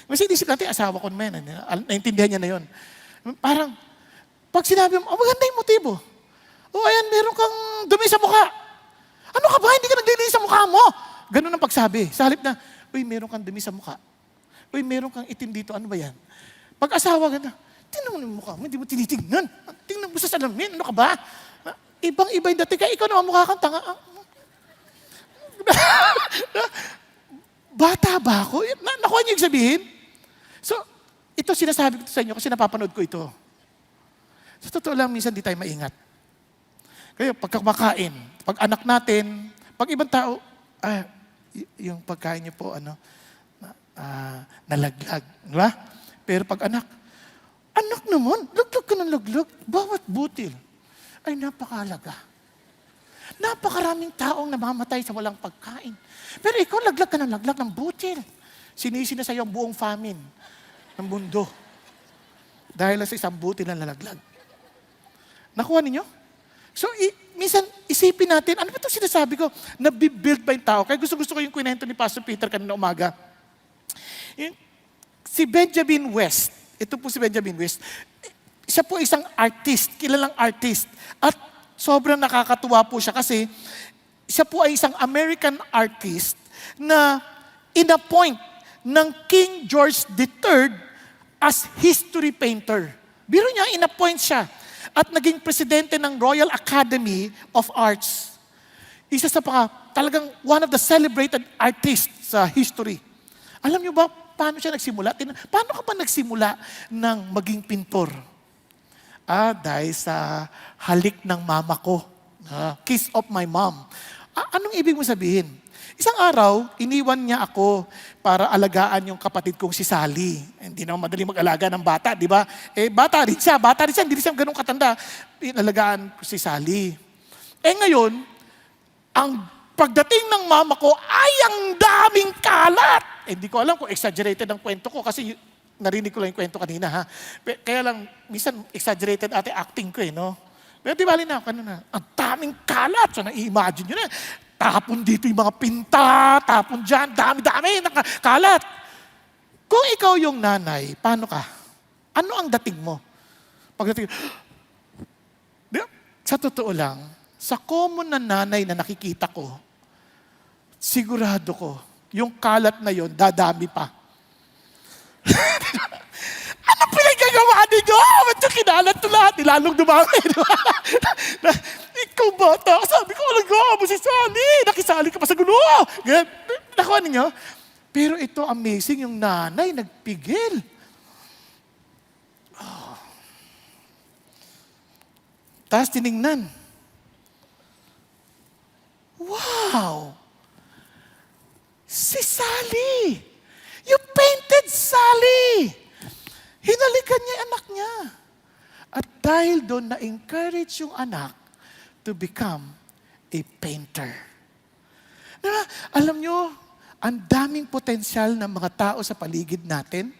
Kasi inisip natin, asawa ko naman, naintindihan niya na yun. Parang, pag sinabi mo, maganda yung motibo. Ayan, meron kang dumi sa mukha. Ano ka ba? Hindi ka naglilinis sa mukha mo. Ganun ang pagsabi. Sa halip na, uy, meron kang dumi sa mukha. Uy, meron kang itim dito. Ano ba yan? Pag asawa ka na, tingnan mo yung mukha mo, hindi mo tinitignan. Tingnan mo sa salamin. Ano ka ba? Ibang-iba yung dati. Kaya ikaw naman mukha kang tanga. Bata ba ako? Nakuha niyo yung sabihin? So, ito sinasabi ko sa inyo kasi napapanood ko ito. Sa totoo lang, minsan di tayo maingat. Kaya pagka kumakain, pag anak natin, pag ibang tao, yung pagkain niyo po, nalaglag. Di ba? Pero pag anak naman, laglag ka ng laglag. Bawat butil ay napakalaga. Napakaraming taong namamatay sa walang pagkain. Pero ikaw, laglag ka ng laglag ng butil. Sinisi na sa iyo ang buong famine ng mundo. Dahil sa isang butil na nalaglag. Nakuha ninyo? So, minsan isipin natin, ano ba itong sinasabi ko? Nabibuild ba yung tao? Kaya gusto ko yung kwento ni Pastor Peter kanina umaga. Si Benjamin West, ito po si Benjamin West, siya po isang artist, kilalang artist. At sobrang nakakatuwa po siya kasi siya po ay isang American artist na in-appoint ng King George III as history painter. Biro niya, in-appoint siya. At naging presidente ng Royal Academy of Arts. Isa sa talagang one of the celebrated artists sa history. Alam niyo ba, paano siya nagsimula? Paano ka ba nagsimula ng maging pintor? Dahil sa halik ng mama ko. Kiss of my mom. Anong ibig mo sabihin? Isang araw, iniwan niya ako para alagaan yung kapatid kong si Sally. Hindi naman madali mag-alaga ng bata, di ba? Bata rin siya, hindi rin siya ganun katanda. Inalagaan ko si Sally. Ngayon, ang pagdating ng mama ko ay ang daming kalat. Hindi ko alam kung exaggerated ang kwento ko kasi narinig ko lang yung kwento kanina, ha? Kaya lang, minsan exaggerated ate acting ko, no? Pero di bali na, kanina, ang daming kalat. So, na-imagine nyo na. Tapon dito yung mga pinta, tapon dyan, dami-dami, kalat. Kung ikaw yung nanay, paano ka? Ano ang dating mo? Pagdating, sa totoo lang, sa common na nanay na nakikita ko, sigurado ko, yung kalat na yon dadami pa. Ano pinagagawa ninyo? Ba't yung kinalat ito lahat? Nilalong dumami. Ikaw bata, sabi ko, alagaan mo si Sally. Nakisali ka pa sa gulo. Nakuha ninyo? Pero ito, amazing, yung nanay nagpigil. Tapos tinignan. Wow! Si Sally! You painted Sally! Hinalikan niya yung anak niya. At dahil doon, na-encourage yung anak to become a painter. Diba? Alam nyo, ang daming potensyal ng mga tao sa paligid natin,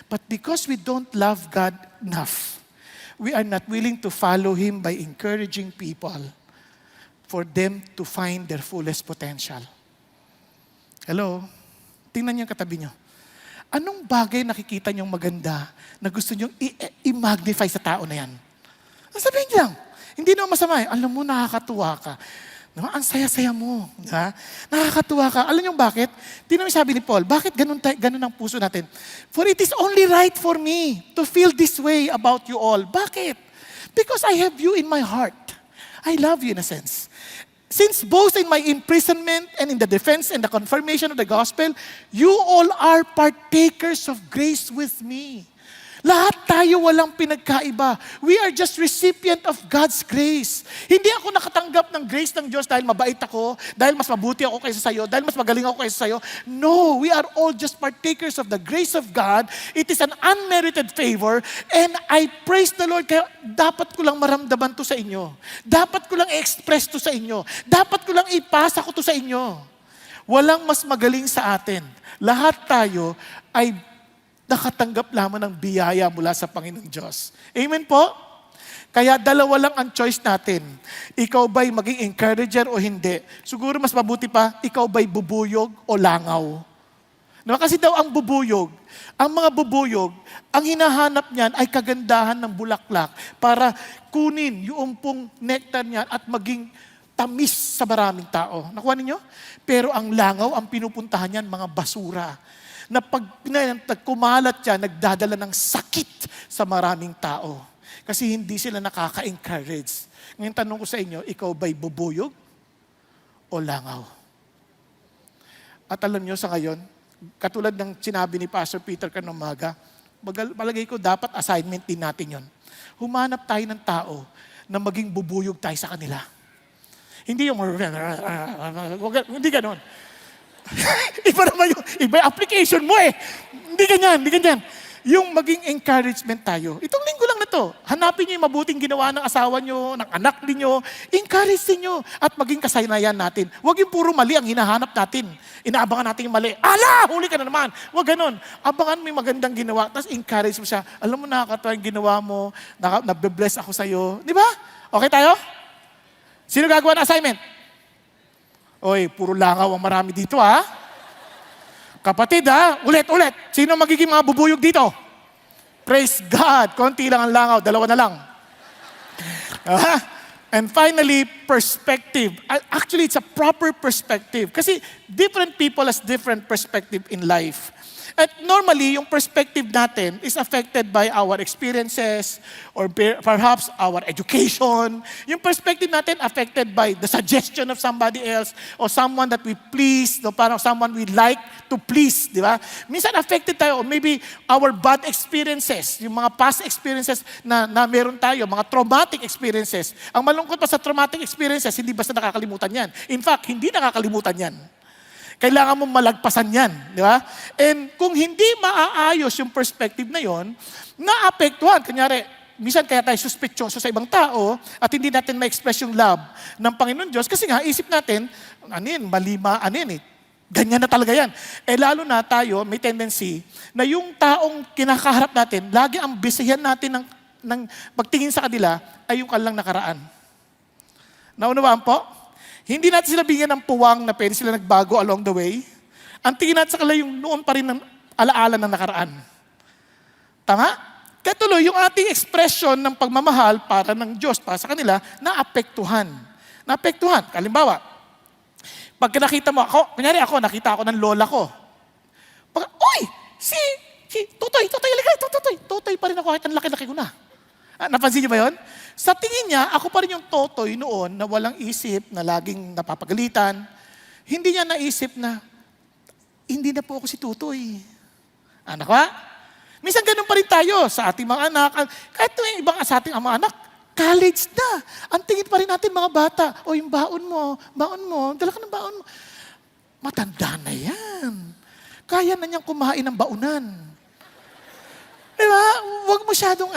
but because we don't love God enough, we are not willing to follow Him by encouraging people for them to find their fullest potential. Hello? Tingnan niyo yung katabi niyo. Anong bagay nakikita niyong maganda na gusto niyong i-magnify sa tao na yan? Sabihin niyo lang. Hindi naman masama. Alam mo, nakakatuwa ka. No, ang saya-saya mo. Ha? Nakakatuwa ka. Alam niyo bakit? Tingnan mo sabi ni Paul, bakit ganun ang puso natin? For it is only right for me to feel this way about you all. Bakit? Because I have you in my heart. I love you in a sense. Since both in my imprisonment and in the defense and the confirmation of the gospel, you all are partakers of grace with me. Lahat tayo walang pinagkaiba. We are just recipient of God's grace. Hindi ako nakatanggap ng grace ng Diyos dahil mabait ako, dahil mas mabuti ako kaysa sa'yo, dahil mas magaling ako kaysa sa'yo. No, we are all just partakers of the grace of God. It is an unmerited favor, and I praise the Lord. Kaya dapat ko lang maramdaman to sa inyo. Dapat ko lang i-express to sa inyo. Dapat ko lang ipasa ko to sa inyo. Walang mas magaling sa atin. Lahat tayo ay nakatanggap lamang ng biyaya mula sa Panginoong Diyos. Amen po? Kaya dalawa lang ang choice natin. Ikaw ba'y maging encourager o hindi? Siguro mas mabuti pa, ikaw ba'y bubuyog o langaw? No, kasi daw ang bubuyog, ang mga bubuyog, ang hinahanap niyan ay kagandahan ng bulaklak para kunin yung pong nectar niyan at maging tamis sa maraming tao. Nakuha ninyo? Pero ang langaw, ang pinupuntahan niyan, mga basura. Na pag kumalat siya, nagdadala ng sakit sa maraming tao. Kasi hindi sila nakaka-encourage. Ngayon tanong ko sa inyo, ikaw ba'y bubuyog o langaw? At alam nyo sa ngayon, katulad ng sinabi ni Pastor Peter kanong umaga, palagay ko dapat assignment din natin yon. Humanap tayo ng tao na maging bubuyog tayo sa kanila. Hindi yung, hindi ganon. Iba naman iba yung application mo eh. Hindi ganyan. Yung maging encouragement tayo. Itong linggo lang na to, hanapin niyo yung mabuting ginawa ng asawa niyo, ng anak niyo, encourage niyo at maging kasaynayan natin. Huwag yung puro mali ang hinahanap natin. Inaabangan natin yung mali. Ala, huli ka na naman. Huwag ganon. Abangan mo yung magandang ginawa, tapos encourage mo siya. Alam mo, nakakatawa yung ginawa mo, nabe-bless ako sa'yo. Di ba? Okay tayo? Sino gagawa ng assignment? Oy, puro langaw ang marami dito, ha? Kapatid, ha? Ulit. Sino magiging mga bubuyog dito? Praise God. Konti lang ang langaw, dalawa na lang. And finally, perspective. Actually, it's a proper perspective. Kasi different people has different perspective in life. At normally, yung perspective natin is affected by our experiences or perhaps our education. Yung perspective natin affected by the suggestion of somebody else or someone that we please, no, parang someone we like to please, di ba? Minsan affected tayo or maybe our bad experiences, yung mga past experiences na meron tayo, mga traumatic experiences. Ang malungkot pa sa traumatic experiences, hindi basta nakakalimutan yan. In fact, hindi nakakalimutan yan. Kailangan mong malagpasan yan, di ba? And kung hindi maaayos yung perspective na yon, naapektuhan. Kunyari, minsan kaya tayo suspetsyoso sa ibang tao at hindi natin ma-express yung love ng Panginoon Diyos kasi nga, isip natin, ganyan na talaga yan. Lalo na tayo, may tendency na yung taong kinakaharap natin, lagi ang bisihan natin ng pagtingin sa kanila ay yung kanilang nakaraan. Naunawaan po? Hindi natin sila bigyan ng puwang na pwede sila nagbago along the way. Ang tingin natin sa kanila yung noon pa rin ng alaala ng nakaraan. Tama? Kaya tuloy, yung ating expression ng pagmamahal para ng Diyos, para sa kanila, naapektuhan. Kalimbawa, pag nakita mo ako, kunyari ako, nakita ako ng lola ko. Si Tutoy, Tutoy pa rin ako kahit ang laki-laki ko na. Napansin niyo ba yun? Sa tingin niya, ako pa rin yung Totoy noon na walang isip, na laging napapagalitan. Hindi niya naisip na, hindi na po ako si Tutoy. Anak ba? Minsan ganun pa rin tayo sa ating mga anak. Kahit yung ibang sa ating mga anak, college na. Ang tingin pa rin natin mga bata, o yung baon mo, dala ka ng baon mo. Matanda na yan. Kaya na niyang kumain ng baonan. Diba? Huwag masyadong,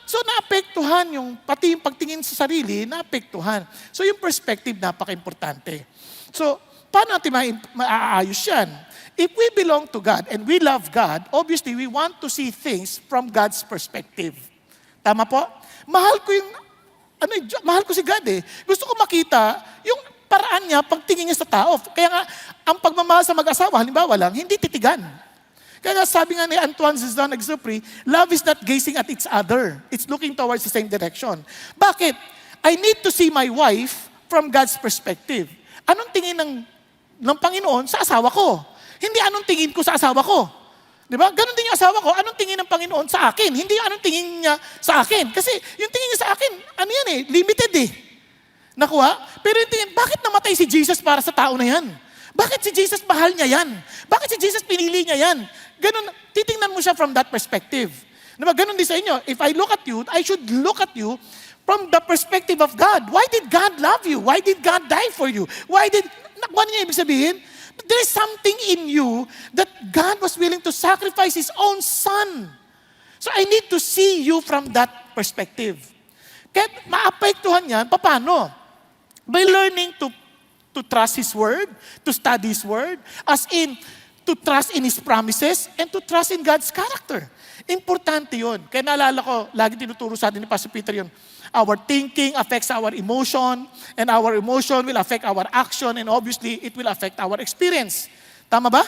so naapektuhan pati yung pagtingin sa sarili, naapektuhan. So yung perspective, napaka-importante. So, paano natin maaayos yan? If we belong to God and we love God, obviously we want to see things from God's perspective. Tama po? Mahal ko si God eh. Gusto ko makita yung paraan niya, pagtingin niya sa tao. Kaya nga, ang pagmamahal sa mag-asawa, halimbawa lang, hindi titigan. Kaya nga sabi nga ni Antoine de Saint-Exupéry, love is not gazing at each other. It's looking towards the same direction. Bakit? I need to see my wife from God's perspective. Anong tingin ng Panginoon sa asawa ko? Hindi anong tingin ko sa asawa ko. Di ba? Ganon din yung asawa ko. Anong tingin ng Panginoon sa akin? Hindi anong tingin niya sa akin. Kasi yung tingin niya sa akin, limited eh. Nakuha? Pero yung tingin, bakit namatay si Jesus para sa tao na yan? Bakit si Jesus mahal niya yan? Bakit si Jesus pinili niya yan? Ganun, titingnan mo siya from that perspective. Diba? Ganun din sa inyo. If I look at you, I should look at you from the perspective of God. Why did God love you? Why did God die for you? Nakuha niyo ibig sabihin? There is something in you that God was willing to sacrifice His own Son. So I need to see you from that perspective. Kaya maapektuhan yan, paano? By learning to trust His Word, to study His Word, as in, to trust in His promises, and to trust in God's character. Importante yun. Kaya naalala ko, lagi tinuturo sa atin ni Pastor Peter yun. Our thinking affects our emotion, and our emotion will affect our action, and obviously, it will affect our experience. Tama ba?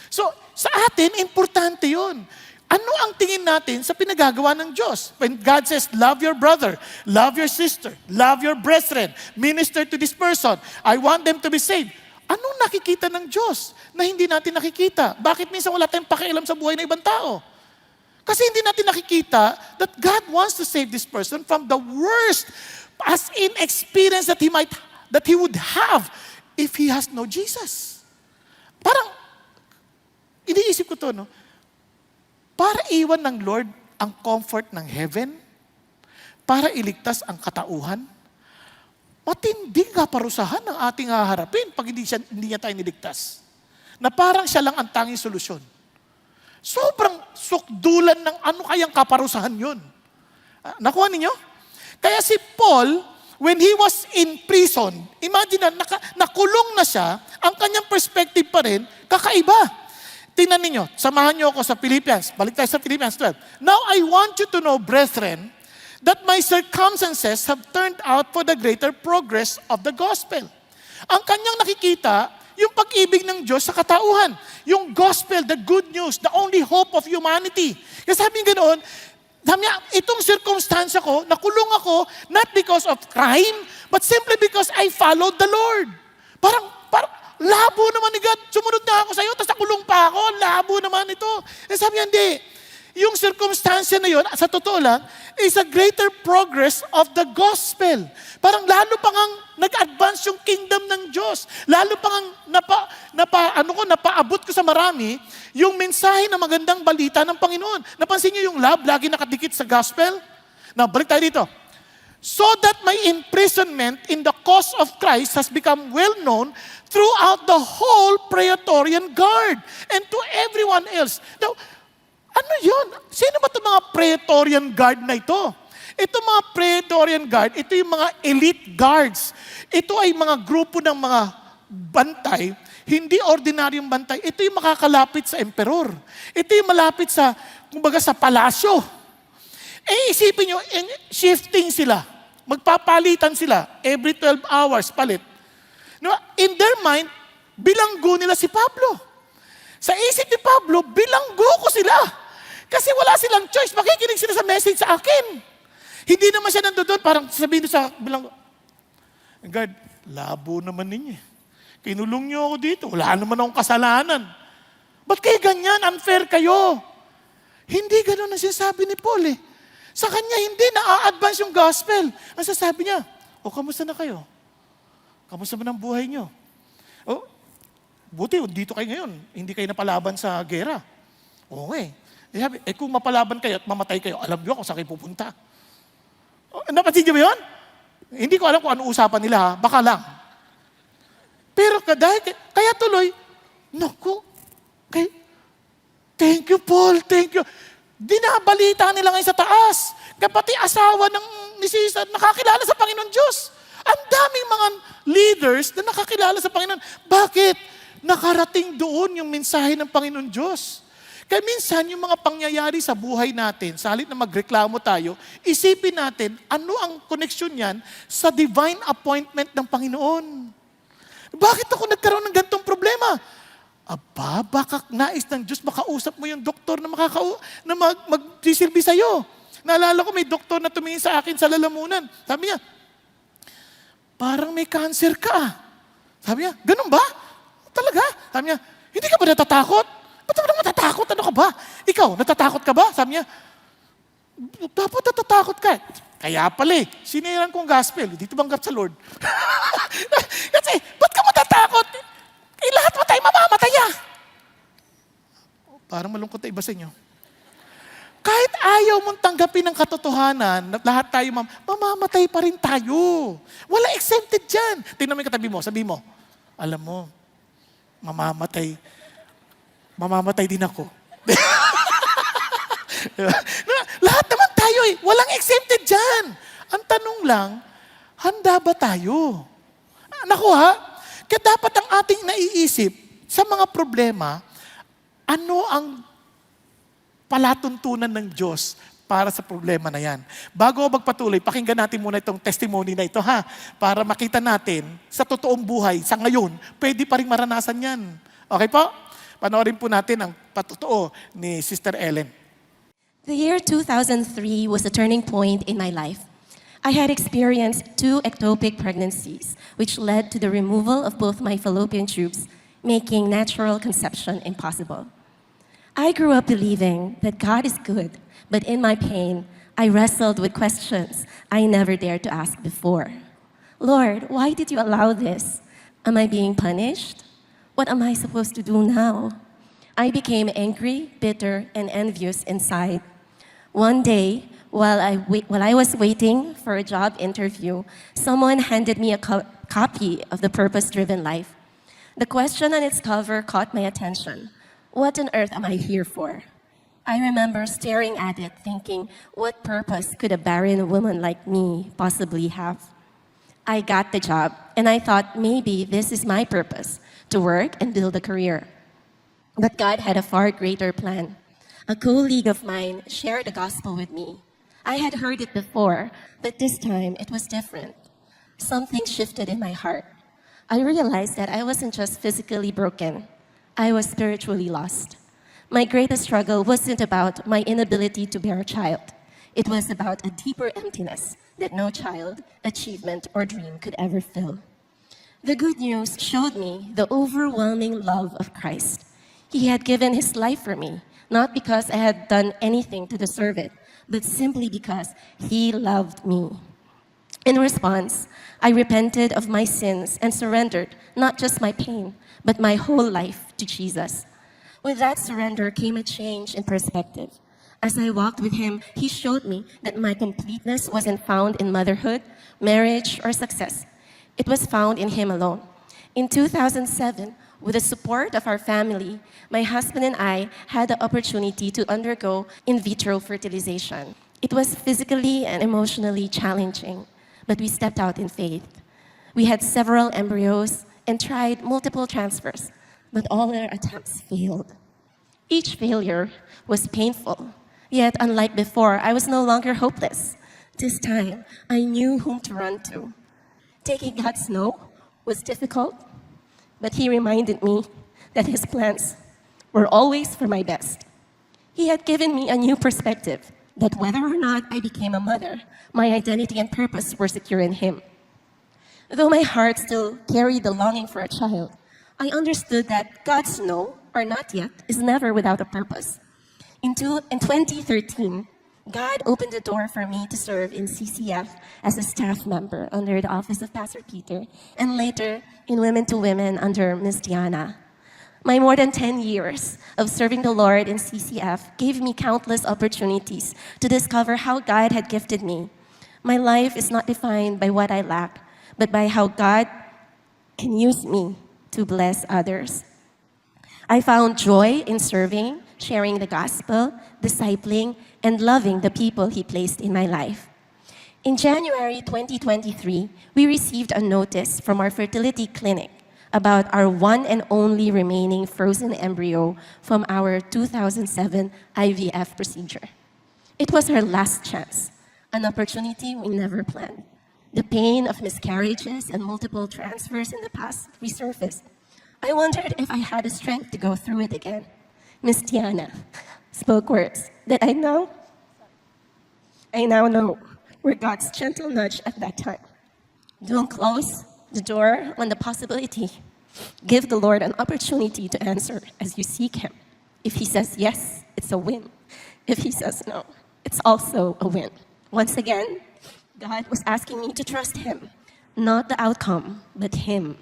So, sa atin, importante yun. Ano ang tingin natin sa pinagagawa ng Diyos? When God says, love your brother, love your sister, love your brethren, minister to this person, I want them to be saved. Anong nakikita ng Diyos na hindi natin nakikita? Bakit minsan wala tayong pakialam sa buhay ng ibang tao? Kasi hindi natin nakikita that God wants to save this person from the worst as in experience that he would have if he has no Jesus. Parang, iniisip ko to, no? Para iwan ng Lord ang comfort ng heaven, para iligtas ang katauhan, matinding kaparusahan ang ating haharapin pag hindi niya tayo niligtas. Na parang siya lang ang tanging solusyon. Sobrang sukdulan ng ano kayang kaparusahan yun. Nakuha ninyo? Kaya si Paul, when he was in prison, imagine na, nakulong na siya, ang kanyang perspective pa rin, kakaiba. Tingnan ninyo, samahan niyo ako sa Philippians. Balik tayo sa Philippians 12. Now I want you to know, brethren, that my circumstances have turned out for the greater progress of the gospel. Ang kanyang nakikita, yung pag-ibig ng Diyos sa katauhan. Yung gospel, the good news, the only hope of humanity. Kasi sabi niya ganoon, itong circumstansya ko, nakulong ako, not because of crime, but simply because I followed the Lord. Parang labo naman ni God. Sumunod na ako sa iyo, tapos nakulong pa ako. Labo naman ito. Eh sabi niya, hindi. Yung circumstance na yun, sa totoo lang, is a greater progress of the gospel. Parang lalo pang ang nag-advance yung kingdom ng Diyos. Lalo pang ang napaabot ko sa marami, yung mensahe na magandang balita ng Panginoon. Napansin niyo yung love, lagi nakadikit sa gospel? Now, balik tayo dito. So that my imprisonment in the cause of Christ has become well known throughout the whole Praetorian Guard and to everyone else. Now, ano yun? Sino ba itong mga Praetorian Guard na ito? Ito mga Praetorian Guard, ito yung mga elite guards. Ito ay mga grupo ng mga bantay, hindi ordinaryong bantay. Ito yung makakalapit sa emperor. Ito yung malapit sa, kumbaga sa palasyo. Eh isipin nyo, shifting sila. Magpapalitan sila. Every 12 hours, palit. No, in their mind, bilanggo nila si Pablo. Sa isip ni Pablo, bilanggo ko sila. Kasi wala silang choice. Makikinig sila sa message sa akin. Hindi naman siya nandoon. Parang sabihin sa bilanggo, God, labo naman ninyo. Kinulong niyo ako dito. Wala naman akong kasalanan. Ba't kayo ganyan? Unfair kayo. Hindi ganun ang sinasabi ni Paul eh. Sa kanya hindi na-advance yung gospel. Ang sasabi niya, kamusta na kayo? Kamusta ba ng buhay niyo? Buti, dito kayo ngayon. Hindi kayo napalaban sa gera. Okay. Kung mapalaban kayo at mamatay kayo, alam niyo kung saan kayo pupunta. Napansin niyo ba yun? Hindi ko alam kung ano usapan nila ha. Baka lang. Pero kaya tuloy, naku, thank you Paul, thank you. Dinabalita nila ngayon sa taas. Kapati asawa ni Caesar nakakilala sa Panginoon Diyos. Ang daming mga leaders na nakakilala sa Panginoon. Bakit? Nakarating doon yung mensahe ng Panginoon Diyos. Kaya minsan yung mga pangyayari sa buhay natin, sa halip na magreklamo tayo, isipin natin ano ang connection niyan sa divine appointment ng Panginoon. Bakit ako nagkaroon ng ganitong problema? Baka nais ng Diyos makausap mo yung doktor na magsisilbi sa'yo. Naalala ko may doktor na tumingin sa akin sa lalamunan. Sabi niya, parang may cancer ka. Sabi niya, ganun ba? Talaga? Sabi niya, hindi ka ba natatakot? Ba't ka natatakot? Ano ka ba? Ikaw, natatakot ka ba? Sabi niya, dapat natatakot ka. Kaya pala siniran kong gospel, hindi tumanggap sa Lord. Kasi, ba't ka matatakot? Lahat mo tayo mamamatay. Parang malungkot na iba sa inyo. Kahit ayaw mong tanggapin ang katotohanan na lahat tayo mamamatay pa rin tayo. Wala exempted dyan. Tingnan mo yung katabi mo, sabi mo, alam mo, mamamatay din ako. Diba? Lahat naman tayo eh. Walang exempted dyan. Ang tanong lang, handa ba tayo? Naku ha, kaya dapat ang ating naiisip sa mga problema, ano ang palatuntunan ng Diyos para sa problema na yan. Bago magpatuloy, pakinggan natin muna itong testimony na ito ha, para makita natin sa totoong buhay, sa ngayon, pwede pa rin maranasan yan. Okay po? Panoorin po natin ang patotoo ni Sister Ellen. The year 2003 was a turning point in my life. I had experienced 2 ectopic pregnancies, which led to the removal of both my fallopian tubes, making natural conception impossible. I grew up believing that God is good, but in my pain, I wrestled with questions I never dared to ask before. Lord, why did you allow this? Am I being punished? What am I supposed to do now? I became angry, bitter, and envious inside. One day, while I was waiting for a job interview, someone handed me a copy of The Purpose-Driven Life. The question on its cover caught my attention. What on earth am I here for? I remember staring at it, thinking, what purpose could a barren woman like me possibly have? I got the job, and I thought maybe this is my purpose, to work and build a career. But God had a far greater plan. A colleague of mine shared the gospel with me. I had heard it before, but this time it was different. Something shifted in my heart. I realized that I wasn't just physically broken. I was spiritually lost. My greatest struggle wasn't about my inability to bear a child. It was about a deeper emptiness that no child, achievement, or dream could ever fill. The good news showed me the overwhelming love of Christ. He had given his life for me, not because I had done anything to deserve it, but simply because he loved me. In response, I repented of my sins and surrendered not just my pain, but my whole life to Jesus. With that surrender came a change in perspective. As I walked with him, he showed me that my completeness wasn't found in motherhood, marriage, or success. It was found in him alone. In 2007, with the support of our family, my husband and I had the opportunity to undergo in vitro fertilization. It was physically and emotionally challenging, but we stepped out in faith. We had several embryos and tried multiple transfers, but all our attempts failed. Each failure was painful, yet unlike before, I was no longer hopeless. This time, I knew whom to run to. Taking God's no was difficult, but he reminded me that his plans were always for my best. He had given me a new perspective that whether or not I became a mother, my identity and purpose were secure in him. Though my heart still carried the longing for a child, I understood that God's no, or not yet, is never without a purpose. In 2013, God opened the door for me to serve in CCF as a staff member under the office of Pastor Peter, and later in Women to Women under Ms. Diana. My more than 10 years of serving the Lord in CCF gave me countless opportunities to discover how God had gifted me. My life is not defined by what I lack, but by how God can use me to bless others. I found joy in serving, sharing the gospel, discipling, and loving the people he placed in my life. In January 2023, we received a notice from our fertility clinic about our one and only remaining frozen embryo from our 2007 IVF procedure. It was our last chance, an opportunity we never planned. The pain of miscarriages and multiple transfers in the past resurfaced. I wondered if I had the strength to go through it again. Miss Diana spoke words that I now know were God's gentle nudge at that time. Don't close the door on the possibility. Give the Lord an opportunity to answer as you seek him. If he says yes, it's a win. If he says no, it's also a win. Once again, God was asking me to trust him, not the outcome, but him.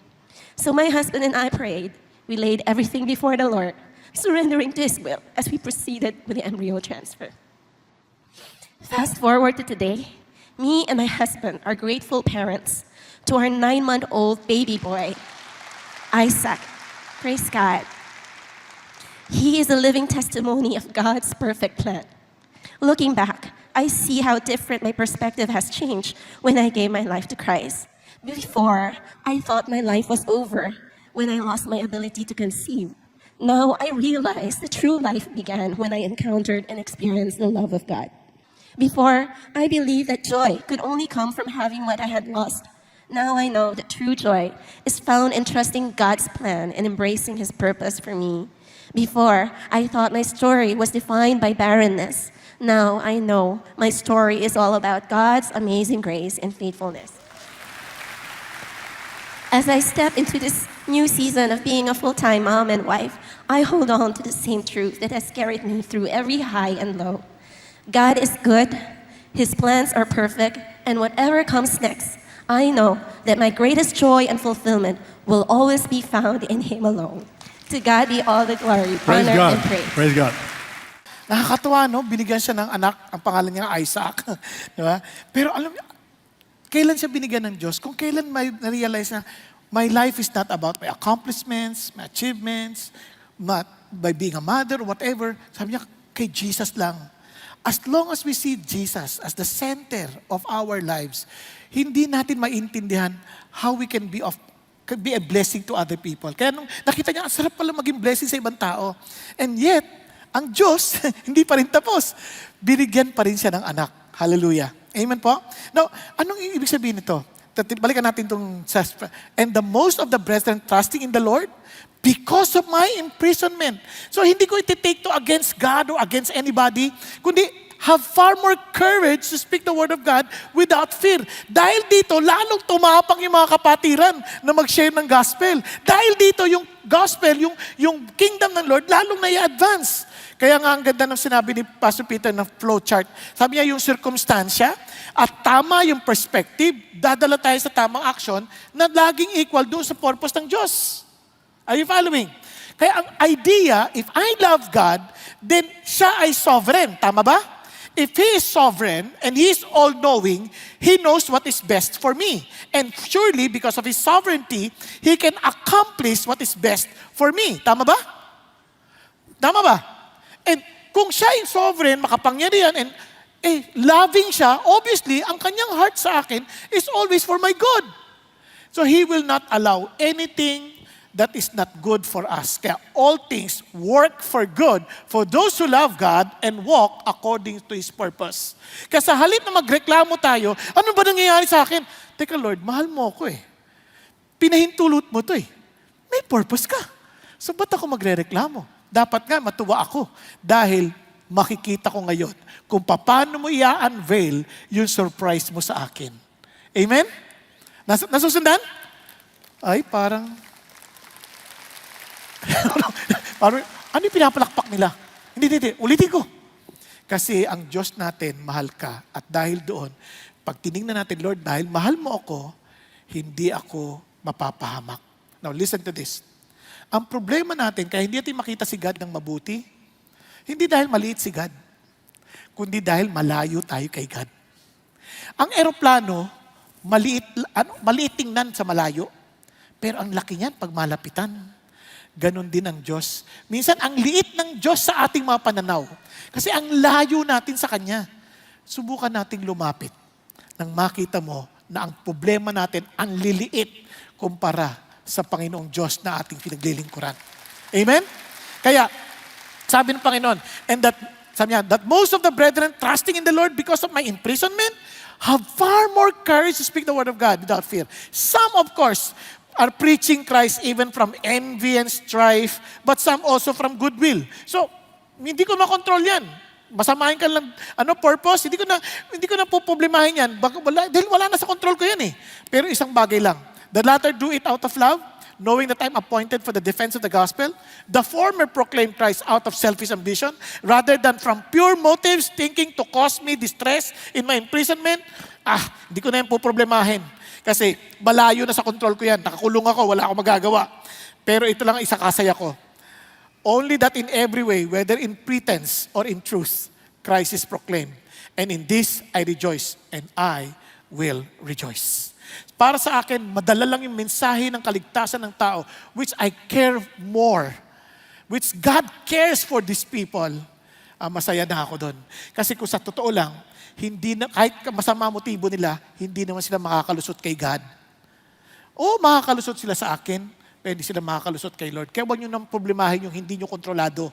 So my husband and I prayed. We laid everything before the Lord, surrendering to his will as we proceeded with the embryo transfer. Fast forward to today, me and my husband are grateful parents to our 9-month-old baby boy, Isaac. Praise God. He is a living testimony of God's perfect plan. Looking back, I see how different my perspective has changed when I gave my life to Christ. Before, I thought my life was over when I lost my ability to conceive. Now I realize the true life began when I encountered and experienced the love of God. Before, I believed that joy could only come from having what I had lost. Now I know that true joy is found in trusting God's plan and embracing His purpose for me. Before, I thought my story was defined by barrenness. Now I know my story is all about God's amazing grace and faithfulness. As I step into this new season of being a full-time mom and wife, I hold on to the same truth that has carried me through every high and low. God is good, His plans are perfect, and whatever comes next, I know that my greatest joy and fulfillment will always be found in Him alone. To God be all the glory, Praise honor, God. and praise. Praise God. Nakakatuwa, no? Binigyan siya ng anak, ang pangalan niya Isaac. Di ba? Pero alam niyo, kailan siya binigyan ng Diyos? Kung kailan may na-realize na my life is not about my accomplishments, my achievements, by being a mother or whatever, sabi niya, kay Jesus lang. As long as we see Jesus as the center of our lives, hindi natin maintindihan how we can be a blessing to other people. Kaya nung nakita niya, ang sarap pala maging blessing sa ibang tao. And yet, ang Diyos, hindi pa rin tapos. Binigyan pa rin siya ng anak. Hallelujah. Amen po? Now, anong ibig sabihin nito? Balikan natin itong and the most of the brethren trusting in the Lord because of my imprisonment. So hindi ko iti-take to against God or against anybody, kundi have far more courage to speak the word of God without fear. Dahil dito, lalong tumapang yung mga kapatiran na mag-share ng gospel. Dahil dito, yung gospel, yung kingdom ng Lord, lalong na-advance. Kaya nga ang ganda ng sinabi ni Pastor Peter na flow chart. Sabi niya yung circumstansya at tama yung perspective, dadala tayo sa tamang action na laging equal doon sa purpose ng Diyos. Are you following? Kaya ang idea, if I love God, then siya ay sovereign. Tama ba? If He is sovereign and He is all-knowing, He knows what is best for me. And surely, because of His sovereignty, He can accomplish what is best for me. Tama ba? Tama ba? And kung siya ay sovereign, makapangyarihan, and loving siya, obviously, ang kanyang heart sa akin is always for my good. So He will not allow anything that is not good for us. Kaya all things work for good for those who love God and walk according to His purpose. Kaya sa halip na magreklamo tayo, ano ba nangyayari sa akin? Teka Lord, mahal mo ako eh. Pinahintulot mo to eh. May purpose ka. So ba't ako magre-reklamo? Dapat nga matuwa ako dahil makikita ko ngayon kung paano mo i-unveil yung surprise mo sa akin. Amen? Nasusundan? Ay, parang ano yung pinapalakpak nila? Hindi. Ulitin ko. Kasi ang Diyos natin, mahal ka. At dahil doon, pag tinignan natin, Lord, dahil mahal mo ako, hindi ako mapapahamak. Now, listen to this. Ang problema natin, kaya hindi natin makita si God ng mabuti, hindi dahil maliit si God, kundi dahil malayo tayo kay God. Ang eroplano, maliit tingnan sa malayo, pero ang laki niyan pag malapitan. Ganon din ang Diyos. Minsan, ang liit ng Diyos sa ating mga pananaw. Kasi ang layo natin sa Kanya. Subukan nating lumapit nang makita mo na ang problema natin ang liliit kumpara sa Panginoong Diyos na ating pinaglilingkuran. Amen? Kaya, sabi ng Panginoon, sabi niya, that most of the brethren trusting in the Lord because of my imprisonment have far more courage to speak the word of God without fear. Some, of course, are preaching Christ even from envy and strife, but some also from goodwill. So, hindi ko makontrol yan. Masamahin ka lang, purpose, hindi ko na poproblemahin yan. Dahil wala na sa control ko yan eh. Pero isang bagay lang. The latter do it out of love, knowing that I'm appointed for the defense of the gospel. The former proclaim Christ out of selfish ambition, rather than from pure motives, thinking to cause me distress in my imprisonment. Hindi ko na yan poproblemahin. Kasi malayo na sa control ko yan. Nakakulong ako, wala akong magagawa. Pero ito lang ang isakasaya ko. Only that in every way, whether in pretense or in truth, Christ is proclaimed. And in this I rejoice, and I will rejoice. Para sa akin, madala lang yung mensahe ng kaligtasan ng tao, which I care more, which God cares for these people. Masaya na ako doon. Kasi kung sa totoo lang, hindi na, kahit masama motibo nila, hindi naman sila makakalusot kay God. O makakalusot sila sa akin, pero hindi sila makakalusot kay Lord. Kaya huwag nyo nang problemahin yung hindi nyo kontrolado.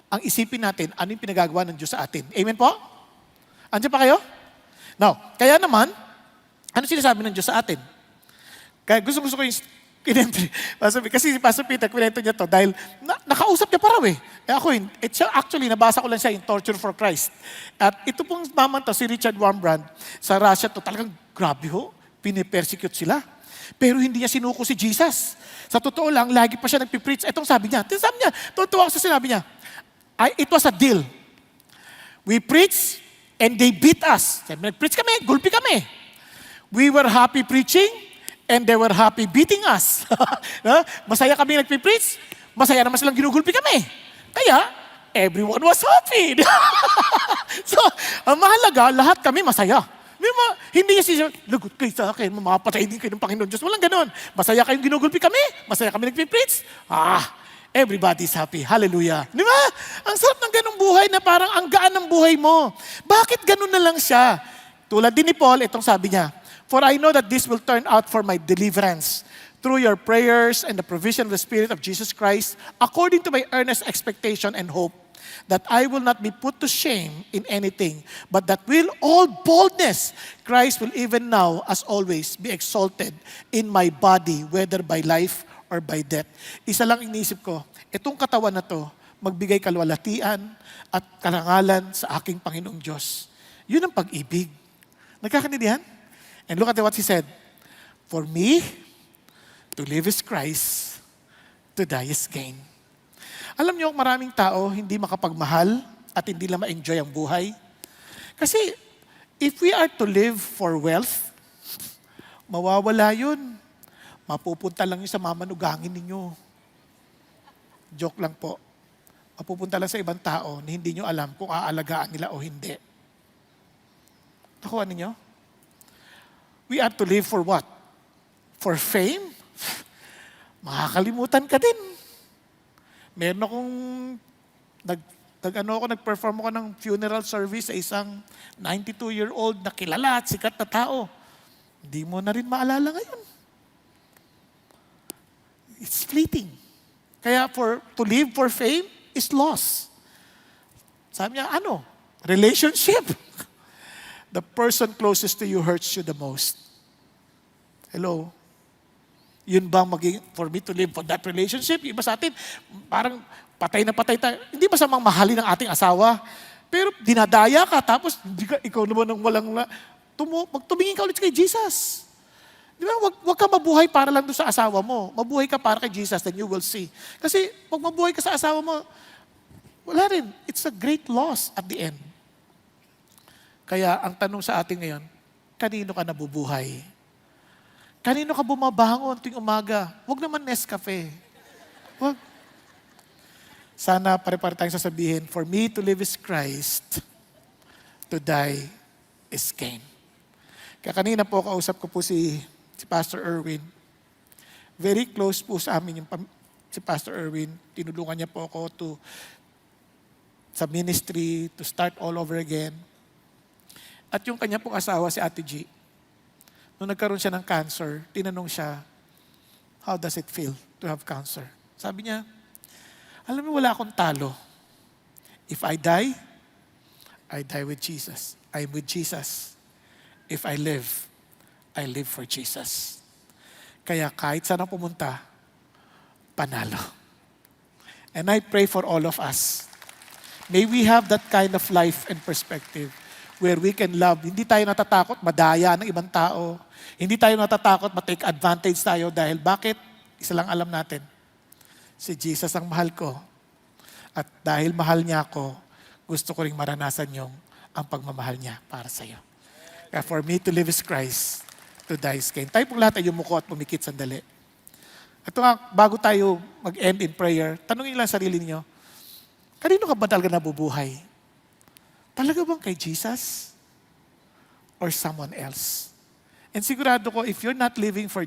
Ang isipin natin, ano yung pinagagawa ng Diyos sa atin. Amen po? Andiyan pa kayo? Now, kaya naman, ano sinasabi ng Diyos sa atin? Kaya gusto ko yung kinentry. Kasi si Pastor Peter, kwento niya to dahil nakausap niya pa raw eh. Ako, actually, nabasa ko lang siya in Torture for Christ. At ito pong maman to, si Richard Wurmbrand, sa Russia to, talagang grabe ho, pinipersecute sila. Pero hindi niya sinuko si Jesus. Sa totoo lang, lagi pa siya nagpipreach. Itong sabi niya, tuwa ako sa sinabi niya, it was a deal. We preach, and they beat us. Sabi, nag-preach kami, gulpi kami. We were happy preaching, and they were happy beating us. Masaya kami nagpipreach, masaya naman silang ginugulpi kami. Kaya, everyone was happy. So, ang mahalaga, lahat kami masaya. Hindi niya siya, lagot kayo sa akin, mamapatay din kayo ng Panginoon Diyos. Walang ganon. Masaya kayong ginugulpi kami, masaya kami nagpipreach. Everybody's happy. Hallelujah. Di ba? Ang sarap ng ganong buhay na parang ang gaan ng buhay mo. Bakit ganon na lang siya? Tulad din ni Paul, itong sabi niya, "For I know that this will turn out for my deliverance through your prayers and the provision of the Spirit of Jesus Christ, according to my earnest expectation and hope, that I will not be put to shame in anything, but that will all boldness, Christ will even now, as always, be exalted in my body, whether by life or by death." Isa lang iniisip ko, itong katawan na to, magbigay kalwalatian at karangalan sa aking Panginoong Diyos. Yun ang pag-ibig. Nagkakaintindihan? And look at what he said. For me, to live is Christ, to die is gain. Alam niyo, maraming tao hindi makapagmahal at hindi lang ma-enjoy ang buhay. Kasi if we are to live for wealth, mawawala yun. Mapupunta lang yun sa mamanugangin ninyo. Joke lang po. Mapupunta lang sa ibang tao na hindi nyo alam kung aalagaan nila o hindi. Nakuha ninyo? We are to live for what? For fame? Makakalimutan ka din. Meron akong nag-perform ako ng funeral service sa isang 92-year-old na kilala at sikat na tao. Hindi mo na rin maalala ngayon. It's fleeting. Kaya to live for fame is loss. Sabi niya, relationship. The person closest to you hurts you the most. Hello? Yun bang for me to live for that relationship? Yung iba sa atin, parang patay na patay tayo. Hindi masamang mahalin ang ating asawa. Pero dinadaya ka, tapos ikaw naman ang walang... Tumingin ka ulit kay Jesus. Di ba? Wag ka mabuhay para lang doon sa asawa mo. Mabuhay ka para kay Jesus, then you will see. Kasi pag mabuhay ka sa asawa mo, wala rin. It's a great loss at the end. Kaya ang tanong sa atin ngayon, kanino ka nabubuhay? Kanino ka bumabangon tuwing umaga? Huwag naman Nescafe. Huwag. Sana pare-pare tayong sasabihin, for me to live is Christ, to die is gain. Kaya kanina po, kausap ko po si Pastor Erwin. Very close po sa amin si Pastor Erwin. Tinulungan niya po ako sa ministry, to start all over again. At yung kanya pong asawa, si Ate G, nung nagkaroon siya ng cancer, tinanong siya, how does it feel to have cancer? Sabi niya, alam mo, wala akong talo. If I die with Jesus. I'm with Jesus. If I live for Jesus. Kaya kahit saan ang pumunta, panalo. And I pray for all of us. May we have that kind of life and perspective where we can love. Hindi tayo natatakot madaya ng ibang tao. Hindi tayo natatakot ma-take advantage tayo dahil bakit? Isa lang alam natin. Si Jesus ang mahal ko. At dahil mahal niya ako, gusto ko ring maranasan yung ang pagmamahal niya para sa iyo. Kaya for me to live is Christ, to die is gain. Tayo pong lahat ay yumuko at pumikit sandali. Ito nga, bago tayo mag-end in prayer, tanungin lang sarili niyo, kanino ka ba talaga nabubuhay? Talaga bang kay Jesus? or someone else. And sigurado ko, if you're not living for